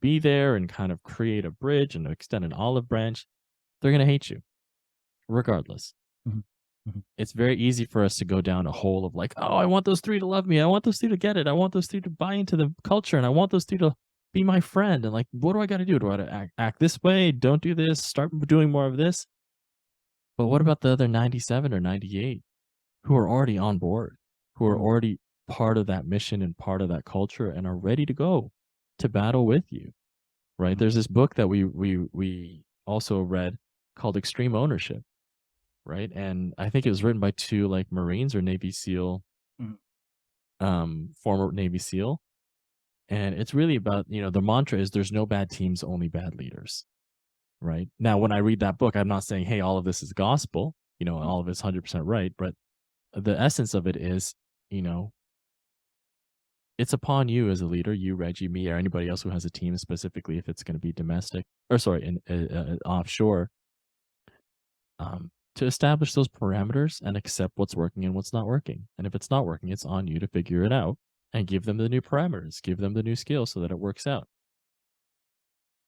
B: be there and kind of create a bridge and extend an olive branch, they're gonna hate you regardless.
A: Mhm, mhm,
B: It's very easy for us to go down a hole of like, "Oh, I want those 3 to love me. I want those 3 to get it. I want those 3 to buy into the culture, and I want those 3 to be my friend." And like, what do I gotta do? Do I gotta act this way? Don't do this? Start doing more of this? But what about the other 97 or 98 who are already on board, who are
A: mhm,
B: already part of that mission and part of that culture and are ready to go to battle with you, right?
A: mhm,
B: There's this book that we also read called Extreme Ownership, right? And I think it was written by 2 like Marines or Navy SEAL,
A: mhm,
B: former Navy SEAL. And it's really about, the mantra is there's no bad teams, only bad leaders. Right. Now, when I read that book, I'm not saying, hey, all of this is gospel, all of it's 100% right. But the essence of it is, you know, it's upon you as a leader, you, Reggie, me, or anybody else who has a team, specifically if it's going to be domestic or sorry, offshore, to establish those parameters and accept what's working and what's not working. And if it's not working, it's on you to figure it out and give them the new parameters, give them the new skills so that it works out.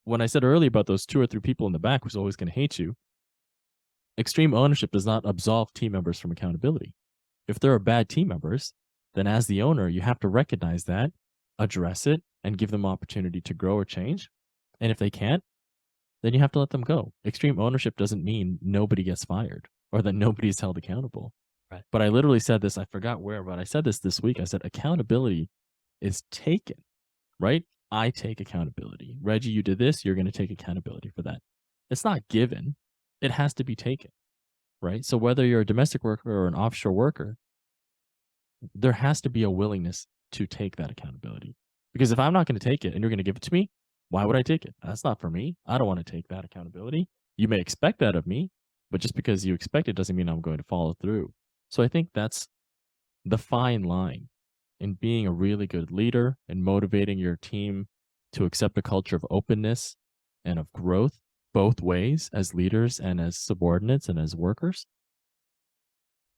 B: When I said earlier about those two or three people in the back who's always going to hate you, extreme ownership does not absolve team members from accountability. If there are bad team members, then as the owner, you have to recognize that, address it, and give them opportunity to grow or change. And if they can't, then you have to let them go. Extreme ownership doesn't mean nobody gets fired or that nobody is held accountable.
A: Right.
B: But I literally said this, I forgot where, but I said this week. I said accountability is taken, right? I take accountability. Reggie, you did this, you're going to take accountability for that. It's not given, it has to be taken, right? So whether you're a domestic worker or an offshore worker, there has to be a willingness to take that accountability. Because if I'm not going to take it and you're going to give it to me, why would I take it? That's not for me. I don't want to take that accountability. You may expect that of me, but just because you expect it doesn't mean I'm going to follow through. So I think that's the fine line in being a really good leader and motivating your team to accept a culture of openness and of growth both ways as leaders and as subordinates and as workers.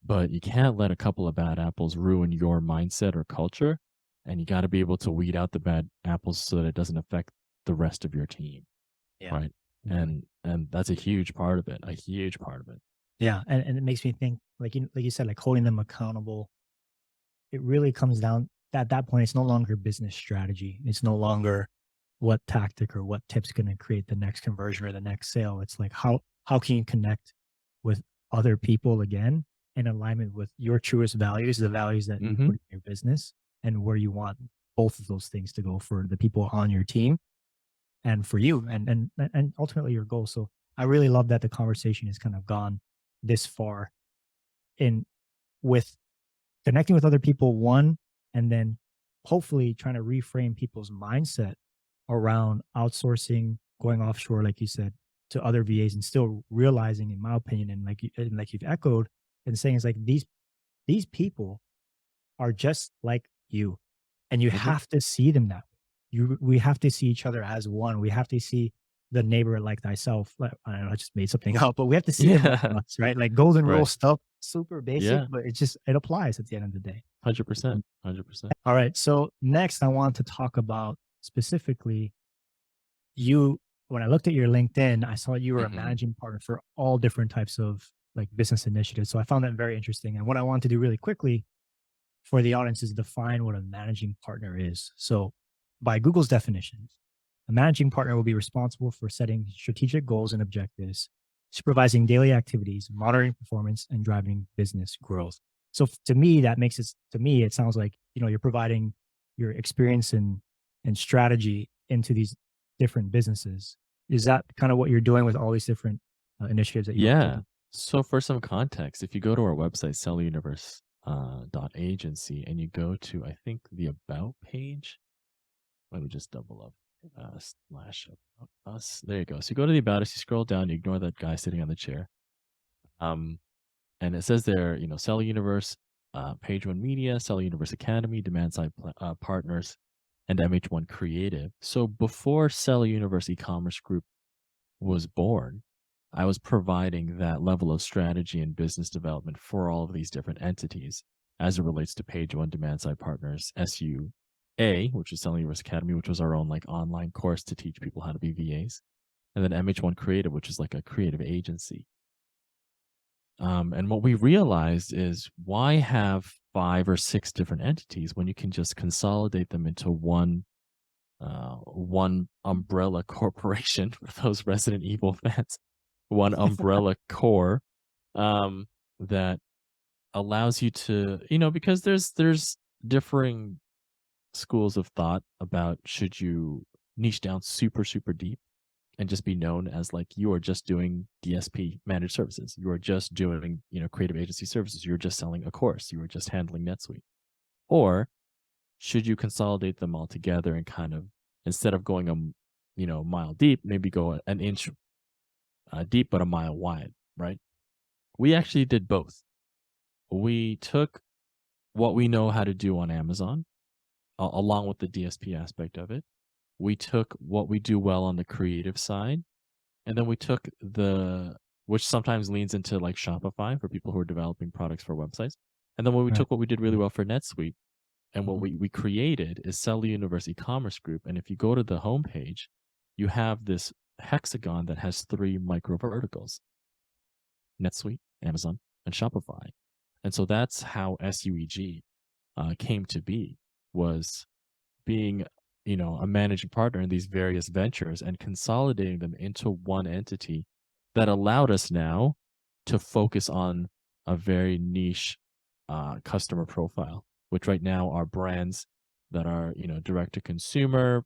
B: But you can't let a couple of bad apples ruin your mindset or culture. And you got to be able to weed out the bad apples so that it doesn't affect the rest of your team.
A: Yeah.
B: Right.
A: Mhm.
B: And that's a huge part of it. A huge part of it.
A: Yeah, and it makes me think, like you said, like holding them accountable. It really comes down at that point. It's no longer business strategy. It's no longer what tactic or what tip's going to create the next conversion or the next sale. It's like how can you connect with other people again in alignment with your truest values, the values that you
B: Hmm.
A: put in your business, and where you want both of those things to go for the people on your team and for you and ultimately your goal. So I really love that the conversation has kind of gone this far in with connecting with other people, one, and then hopefully trying to reframe people's mindset around outsourcing, going offshore, like you said, to other VAs, and still realizing, in my opinion, and like you've echoed, and saying it's like these people are just like you, and you
B: Hmm.
A: have to see them that way. We have to see each other as one. We have to see the neighbor like thyself. Like, I don't know, I just made something up, but we have to see them like
B: Yeah.
A: us, right? Like golden rule
B: Right.
A: stuff, super basic,
B: Yeah.
A: but it applies at the end of the day.
B: 100%. 100%.
A: All right. So next, I want to talk about specifically you. When I looked at your LinkedIn, I saw you were a
B: Hmm.
A: managing partner for all different types of like business initiatives. So I found that very interesting. And what I want to do really quickly for the audience is define what a managing partner is. So, by Google's definitions, a managing partner will be responsible for setting strategic goals and objectives, supervising daily activities, monitoring performance, and driving business growth. So, to me, that makes it to me, it sounds like you're providing your experience and strategy into these different businesses. Is that kind of what you're doing with all these different initiatives that you
B: Yeah.
A: oversee?
B: So for some context, if you go to our website, celluniverse dot agency, and you go to, I think, the about page, let me just double up slash about us. There you go. So you go to the about us, you scroll down, you ignore that guy sitting on the chair. Um, and it says there, Cell Universe, Page One Media, Cell Universe Academy, Demand Side Partners, and MH1 Creative. So before Cell Universe e-commerce group was born, I was providing that level of strategy and business development for all of these different entities as it relates to Page One Demand Side Partners, SUA, which is Selling Universe Academy, which was our own like online course to teach people how to be VAs, and then MH1 Creative, which is like a creative agency. And what we realized is why have five or six different entities when you can just consolidate them into one umbrella corporation for those Resident Evil fans, one umbrella core um, that allows you to, because there's differing schools of thought about should you niche down super super deep and just be known as like you are just doing DSP managed services, you are just doing creative agency services, you're just selling a course, you are just handling NetSuite, or should you consolidate them all together and kind of, instead of going mile deep, maybe go an inch deep but a mile wide, right? We actually did both. We took what we know how to do on Amazon, along with the DSP aspect of it. We took what we do well on the creative side, and then we took which sometimes leans into like Shopify for people who are developing products for websites. And then when we
A: Right.
B: took what we did really
A: Mhm.
B: well for NetSuite, and what
A: Mhm.
B: we created is Sell Universe e-commerce group. And if you go to the homepage, you have this hexagon that has three micro verticals: NetSuite, Amazon, and Shopify. And so that's how SUEG came to be, was being, a managing partner in these various ventures and consolidating them into one entity that allowed us now to focus on a very niche customer profile, which right now are brands that are, direct to consumer,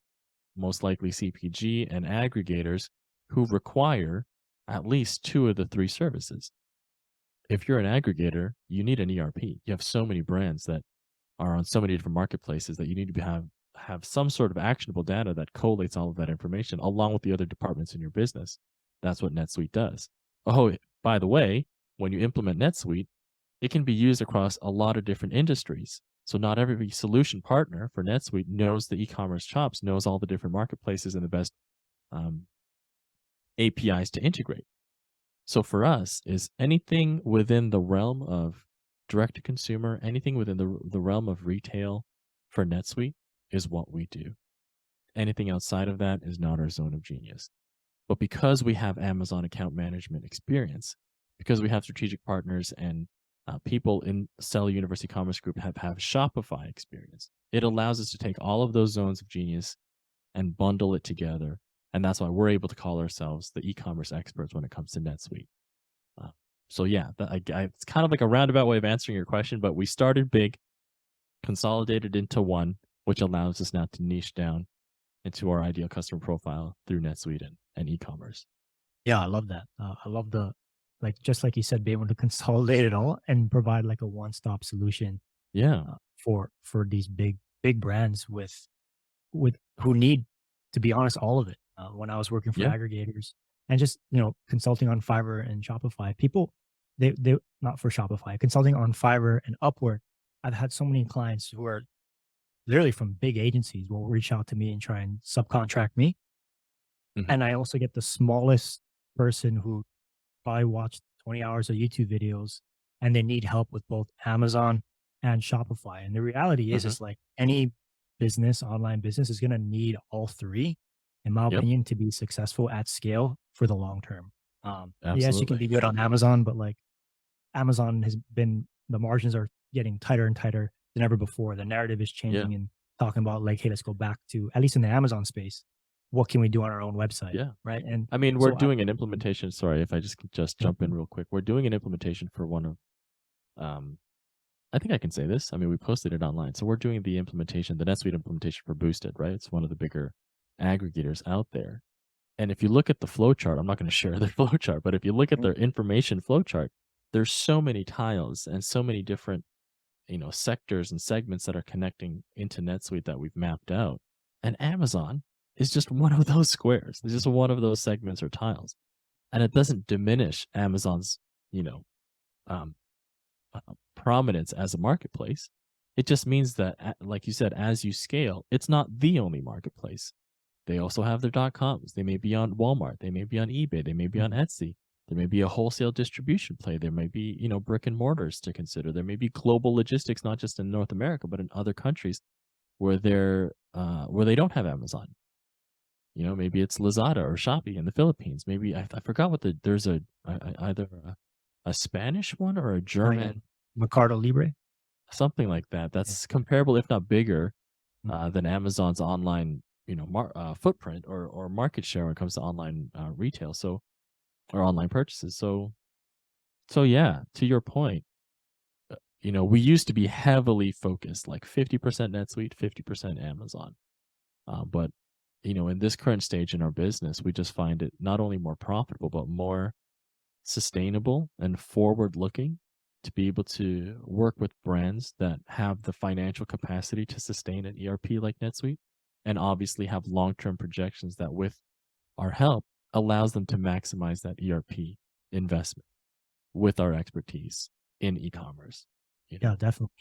B: most likely CPG, and aggregators who require at least two of the three services. If you're an aggregator, you need an ERP. You have so many brands that are on so many different marketplaces that you need to have some sort of actionable data that collates all of that information along with the other departments in your business. That's what NetSuite does. Oh, by the way, when you implement NetSuite, it can be used across a lot of different industries. So not every solution partner for NetSuite knows the e-commerce chops, knows all the different marketplaces and the best um, APIs to integrate. So for us, is anything within the realm of direct to consumer, anything within the realm of retail for NetSuite is what we do. Anything outside of that is not our zone of genius. But because we have Amazon account management experience, because we have strategic partners and people in Sell University Commerce Group have Shopify experience, it allows us to take all of those zones of genius and bundle it together. And that's why we're able to call ourselves the e-commerce experts when it comes to NetSuite. Uh, so yeah, it's kind of like a roundabout way of answering your question, but we started big, consolidated into one, which allows us now to niche down into our ideal customer profile through NetSuite and e-commerce.
A: Yeah, I love that. I love the like just like you said, be able to consolidate it all and provide like a one-stop solution
B: Yeah.
A: for these big brands with who need, to be honest, all of it. When I was working for
B: Yeah.
A: aggregators and just consulting on Fiverr and Shopify, people they not for Shopify, consulting on Fiverr and Upwork. I've had so many clients who are literally from big agencies will reach out to me and try and subcontract me,
B: Hmm.
A: and I also get the smallest person who probably watched 20 hours of YouTube videos and they need help with both Amazon and Shopify. And the reality is,
B: Hmm.
A: it's like any business, online business is going to need all three, in my
B: Yep.
A: opinion, to be successful at scale for the long term. Yes, you can
B: Absolutely.
A: be good on Amazon, but like Amazon has been, the margins are getting tighter and tighter than ever before. The narrative is
B: Yeah.
A: changing and talking about like, hey, let's go back to, at least in the Amazon space, what can we do on our own website?
B: Yeah.
A: Right. And
B: I mean, we're
A: so I,
B: doing an implementation. Sorry, if I just
A: yeah.
B: jump in real quick. We're doing an implementation for one of um I think I can say this. I mean, we posted it online. So we're doing the implementation, the NetSuite implementation for Boosted, right? It's one of the bigger aggregators out there. And if you look at the flowchart, I'm not going to share their flowchart, but if you look at
A: Mhm.
B: their information flowchart, there's so many tiles and so many different, sectors and segments that are connecting into NetSuite that we've mapped out. And Amazon is just one of those squares. It's just one of those segments or tiles. And it doesn't diminish Amazon's, you know, um, prominence as a marketplace. It just means that, like you said, as you scale, it's not the only marketplace. They also have their .coms. They may be on Walmart. They may be on eBay. They may be on
A: Mhm.
B: Etsy. There may be a wholesale distribution play. There may be, brick and mortars to consider. There may be global logistics, not just in North America, but in other countries where they don't have Amazon. Maybe it's Lazada or Shopee in the Philippines. Maybe I forgot what there's either a Spanish one or a
A: Oh yeah,
B: German,
A: Mercado Libre.
B: something like that.
A: Yeah.
B: That's comparable, if not bigger,
A: Mm.
B: than Amazon's online, footprint or market share when it comes to online retail. So or online purchases. So yeah, to your point, we used to be heavily focused, like 50% NetSuite, 50% Amazon. But in this current stage in our business, we just find it not only more profitable but more sustainable and forward looking to be able to work with brands that have the financial capacity to sustain an ERP like NetSuite, and obviously have long-term projections that, with our help, allows them to maximize that ERP investment with our expertise in e-commerce. You
A: Yeah,
B: know.
A: definitely.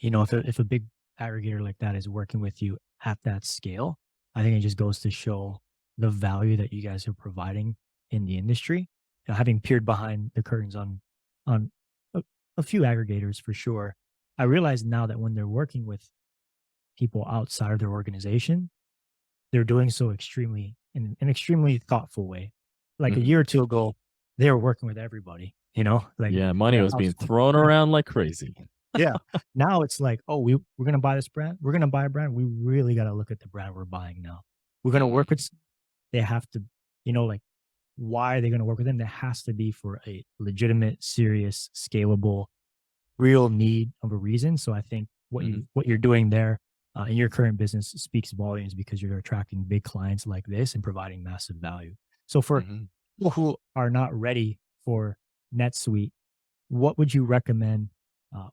A: If a big aggregator like that is working with you at that scale, I think it just goes to show the value that you guys are providing in the industry. Having peered behind the curtains on a few aggregators for sure, I realize now that when they're working with people outside of their organization, they're doing so extremely in an extremely thoughtful way. Like a
B: Mhm.
A: year or two ago, they were working with everybody, like
B: Yeah, money
A: their
B: was being
A: household.
B: thrown around like crazy.
A: Yeah. Now it's like, "Oh, we're gonna buy this brand. We're gonna buy a brand. We really gotta look at the brand we're buying now. We're gonna work
B: Mhm.
A: with they have to, like, why are they gonna work with them? There has to be for a legitimate, serious, scalable, real need of a reason." So I think
B: Mhm.
A: what you're doing there, in your current business speaks volumes because you're attracting big clients like this and providing massive value. So for
B: Mhm.
A: people who are not ready for NetSuite, what would you recommend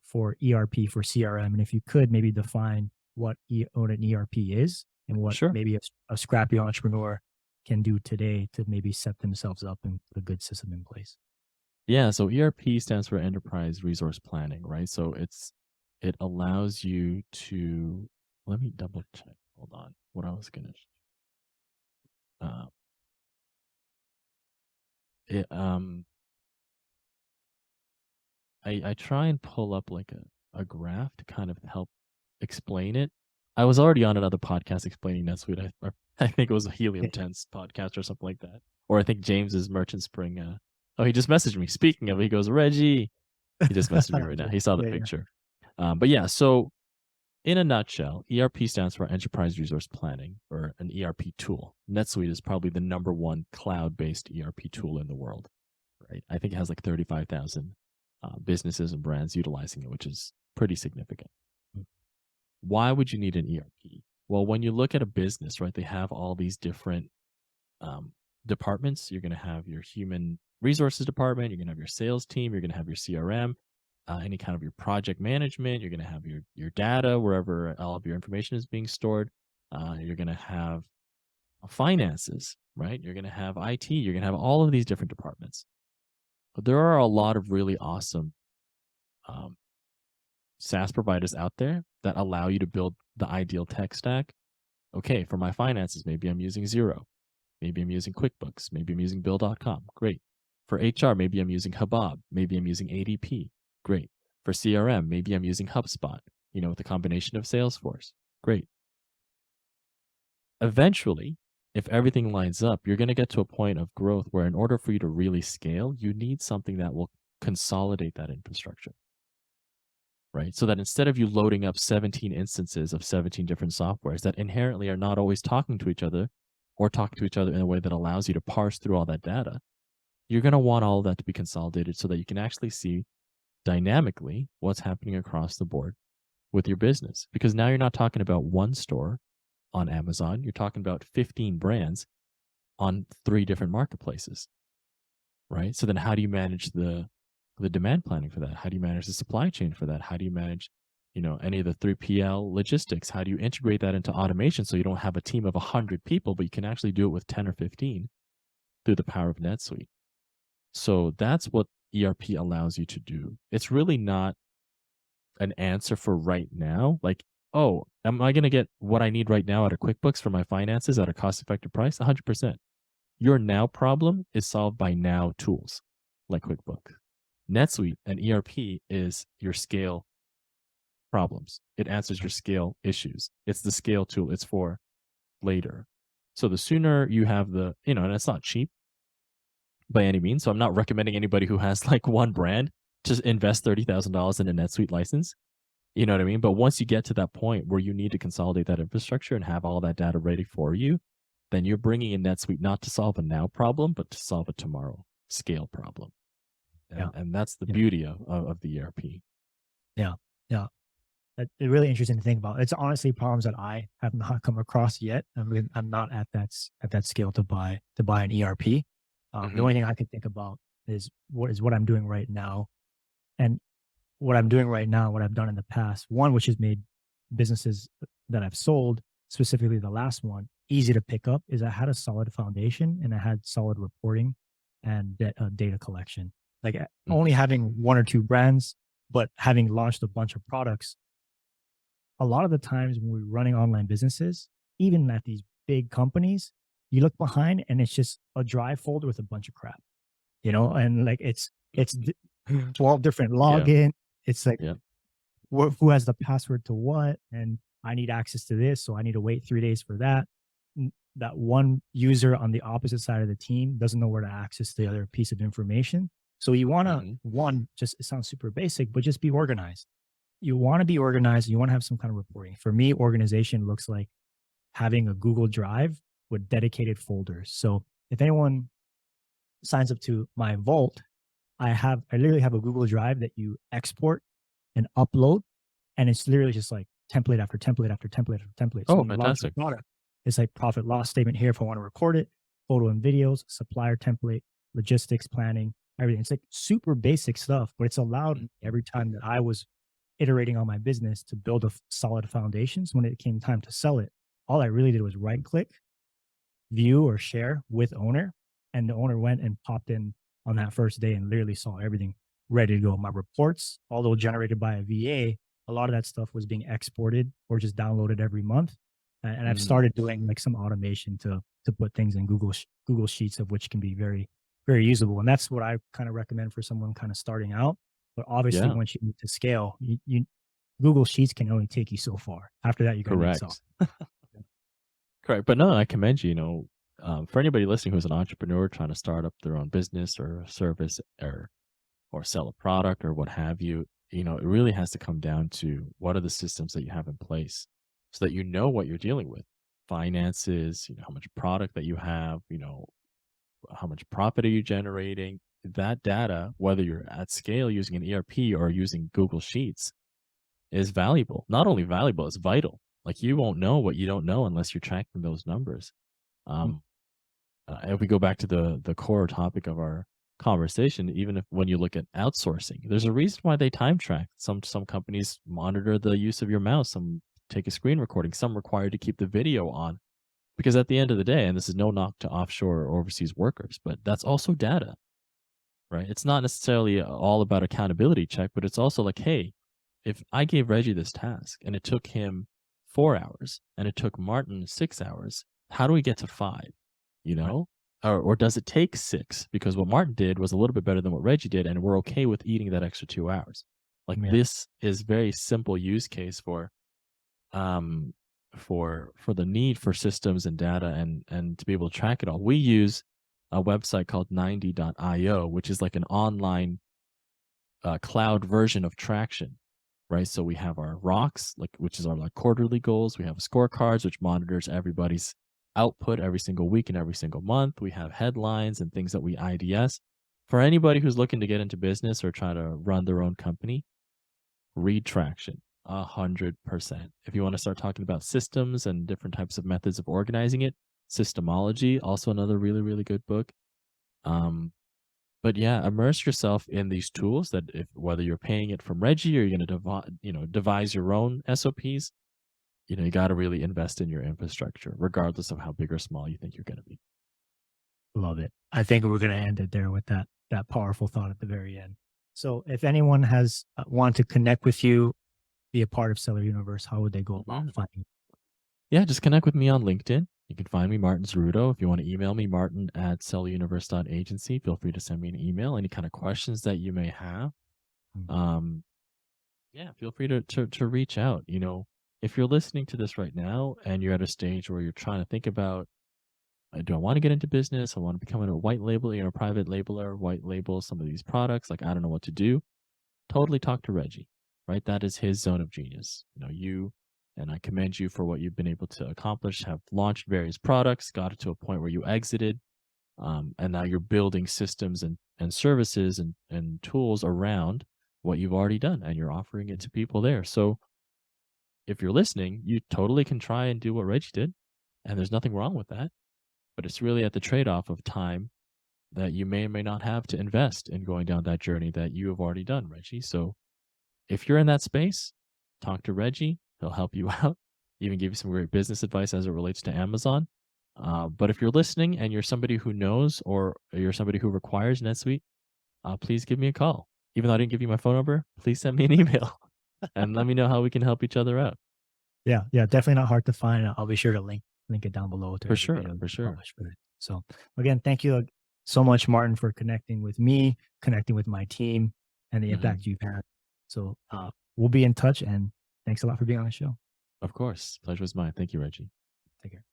A: for ERP for CRM? And if you could maybe define what an ERP is and what
B: Sure.
A: maybe a scrappy entrepreneur can do today to maybe set themselves up and put a good system in place.
B: Yeah, so ERP stands for Enterprise Resource Planning, right? So it allows you to, let me double check. Hold on. What I was gonna uh it I try and pull up like a graph to kind of help explain it. I was already on another podcast explaining NetSuite. I think it was a
A: Yeah.
B: Helium Tense podcast or something like that. Or I think James's Merchant Spring. Oh, he just messaged me. Speaking of, he goes, Reggie. He just messaged me right now.
A: Okay.
B: He saw the
A: Yeah, yeah.
B: picture. But yeah, so in a nutshell, ERP stands for Enterprise Resource Planning, or an ERP tool. NetSuite is probably the number one cloud-based ERP tool in the world, right? I think it has like 35,000 businesses and brands utilizing it, which is pretty significant. Why would you need an ERP? Well, when you look at a business, right, they have all these different um, departments. You're going to have your human resources department. You're going to have your sales team. You're going to have your CRM, any kind of your project management. You're going to have your data wherever all of your information is being stored. You're going to have finances, right? You're going to have IT. You're going to have all of these different departments. But there are a lot of really awesome um, SaaS providers out there that allow you to build the ideal tech stack. Okay, for my finances, maybe I'm using Zero. Maybe I'm using QuickBooks. Maybe I'm using Bill.com. Great. For HR, maybe I'm using Habab. Maybe I'm using ADP. Great. For CRM, maybe I'm using HubSpot, with a combination of Salesforce. Great. Eventually, if everything lines up, you're going to get to a point of growth where, in order for you to really scale, you need something that will consolidate that infrastructure, right? So that instead of you loading up 17 instances of 17 different softwares that inherently are not always talking to each other, or talking to each other in a way that allows you to parse through all that data, you're going to want all of that to be consolidated so that you can actually see dynamically what's happening across the board with your business. Because now you're not talking about one store on Amazon, you're talking about 15 brands on 3 different marketplaces, right? So then how do you manage the demand planning for that? How do you manage the supply chain for that? How do you manage, any of the 3PL logistics? How do you integrate that into automation so you don't have a team of 100 people, but you can actually do it with 10 or 15 through the power of NetSuite? So that's what ERP allows you to do. It's really not an answer for right now. Like, oh, am I going to get what I need right now out of QuickBooks for my finances at a cost effective price? 100%. Your now problem is solved by now tools like QuickBooks. NetSuite and ERP is your scale problems. It answers your scale issues. It's the scale tool. It's for later. So the sooner you have and it's not cheap by any means. So I'm not recommending anybody who has like one brand to invest $30,000 in a NetSuite license. You know what I mean? But once you get to that point where you need to consolidate that infrastructure and have all that data ready for you, then you're bringing in NetSuite not to solve a now problem, but to solve a tomorrow scale problem.
A: Yeah.
B: And that's the
A: Yeah.
B: beauty of the ERP.
A: Yeah. Yeah. It's really interesting to think about. It's honestly problems that I have not come across yet. I'm not at that scale to buy an ERP. The
B: Hmm.
A: only thing I can think about is what I'm doing right now, and what I'm doing right now, what I've done in the past, one, which has made businesses that I've sold, specifically the last one, easy to pick up, is I had a solid foundation and I had solid reporting and data collection. Like only
B: Mhm.
A: having one or two brands, but having launched a bunch of products, a lot of the times when we're running online businesses, even at these big companies, you look behind and it's just a drive folder with a bunch of crap, and like it's 12 different
B: Yeah,
A: login. It's like
B: yeah.
A: who has the password to what, and I need access to this, so I need to wait 3 days for that. That one user on the opposite side of the team doesn't know where to access the other piece of information. So you want to,
B: Mhm.
A: one, just, it sounds super basic, but just be organized. You want to be organized. You want to have some kind of reporting. For me, organization looks like having a Google Drive with dedicated folders. So if anyone signs up to my Vault, I literally have a Google Drive that you export and upload, and it's literally just like template after template after template after template. So
B: Oh,
A: when you launch a
B: fantastic.
A: product, it's like profit loss statement here if I want to record it, photo and videos, supplier template, logistics planning, everything. It's like super basic stuff, but it's allowed me
B: Mhm.
A: every time that I was iterating on my business to build a solid foundations. When it came time to sell it, all I really did was right click, view or share with owner. And the owner went and popped in on that first day and literally saw everything ready to go. My reports, although generated by a VA, a lot of that stuff was being exported or just downloaded every month. And I've
B: Mm,
A: started doing like some automation to put things in Google Sheets, of which can be very, very usable. And that's what I kind of recommend for someone kind of starting out. But obviously,
B: yeah,
A: once you need to scale, you Google Sheets can only take you so far. After that, you're going to need software.
B: correct. Correct, but no, I commend you, for anybody listening who's an entrepreneur trying to start up their own business or service or sell a product or what have you, it really has to come down to what are the systems that you have in place so that you know what you're dealing with. Finances, how much product that you have, how much profit are you generating? That data, whether you're at scale using an ERP or using Google Sheets, is valuable. Not only valuable, it's vital. Like you won't know what you don't know unless you're tracking those numbers.
A: Mm.
B: Um, if we go back to the core topic of our conversation, even if when you look at outsourcing, there's a reason why they time track. Some companies monitor the use of your mouse. Some take a screen recording. Some require to keep the video on because at the end of the day, and this is no knock to offshore or overseas workers, but that's also data, right? It's not necessarily all about accountability check, but it's also like, hey, if I gave Reggie this task and it took him 4 hours and it took Martin 6 hours, how do we get to five? You
A: Right.
B: know? Or does it take six? Because what Martin did was a little bit better than what Reggie did, and we're okay with eating that extra 2 hours. Like
A: Yeah.
B: this is very simple use case um for the need for systems and data and to be able to track it all. We use a website called 90.io, which is like an online cloud version of Traction, right? So we have our rocks, like which is our like quarterly goals. We have scorecards, which monitors everybody's output every single week and every single month. We have headlines and things that we IDS. For anybody who's looking to get into business or try to run their own company, read Traction 100%. If you want to start talking about systems and different types of methods of organizing it, Systemology, also another really, really good book. Um, but yeah, immerse yourself in these tools that if whether you're paying it from Reggie or you're going to devise your own SOPs, you got to really invest in your infrastructure, regardless of how big or small you think you're going to be.
A: Love it. I think we're going to end it there with that powerful thought at the very end. So, if anyone has want to connect with you, be a part of Seller Universe, how would they go about
B: Mhm.
A: finding?
B: Yeah, just connect with me on LinkedIn. You can find me, Martin Zerrudo. If you want to email me, martin@celluniverse.agency, feel free to send me an email. Any kind of questions that you may have.
A: Mm.
B: Um, yeah, feel free to reach out. If you're listening to this right now and you're at a stage where you're trying to think about, do I want to get into business? I want to become a white label, private labeler, white label some of these products. Like, I don't know what to do. Totally talk to Reggie, right? That is his zone of genius. And I commend you for what you've been able to accomplish, have launched various products, got it to a point where you exited, and now you're building systems and services and tools around what you've already done, and you're offering it to people there. So if you're listening, you totally can try and do what Reggie did, and there's nothing wrong with that. But it's really at the trade off of time that you may or may not have to invest in going down that journey that you have already done, Reggie. So if you're in that space, talk to Reggie. He'll help you out, even give you some great business advice as it relates to Amazon. But if you're listening and you're somebody who knows or you're somebody who requires NetSuite, please give me a call. Even though I didn't give you my phone number, please send me an email and let me know how we can help each other out.
A: Yeah, yeah, definitely not hard to find. I'll be sure to link it down below to
B: For
A: every
B: sure,
A: video
B: for
A: that's
B: sure.
A: published for it. So again, thank you so much, Martin, for connecting with me, connecting with my team, and the
B: Mhm.
A: impact you've had. So we'll be in touch, and thanks a lot for being on the show.
B: Of course. Pleasure was mine. Thank you, Reggie.
A: Take care.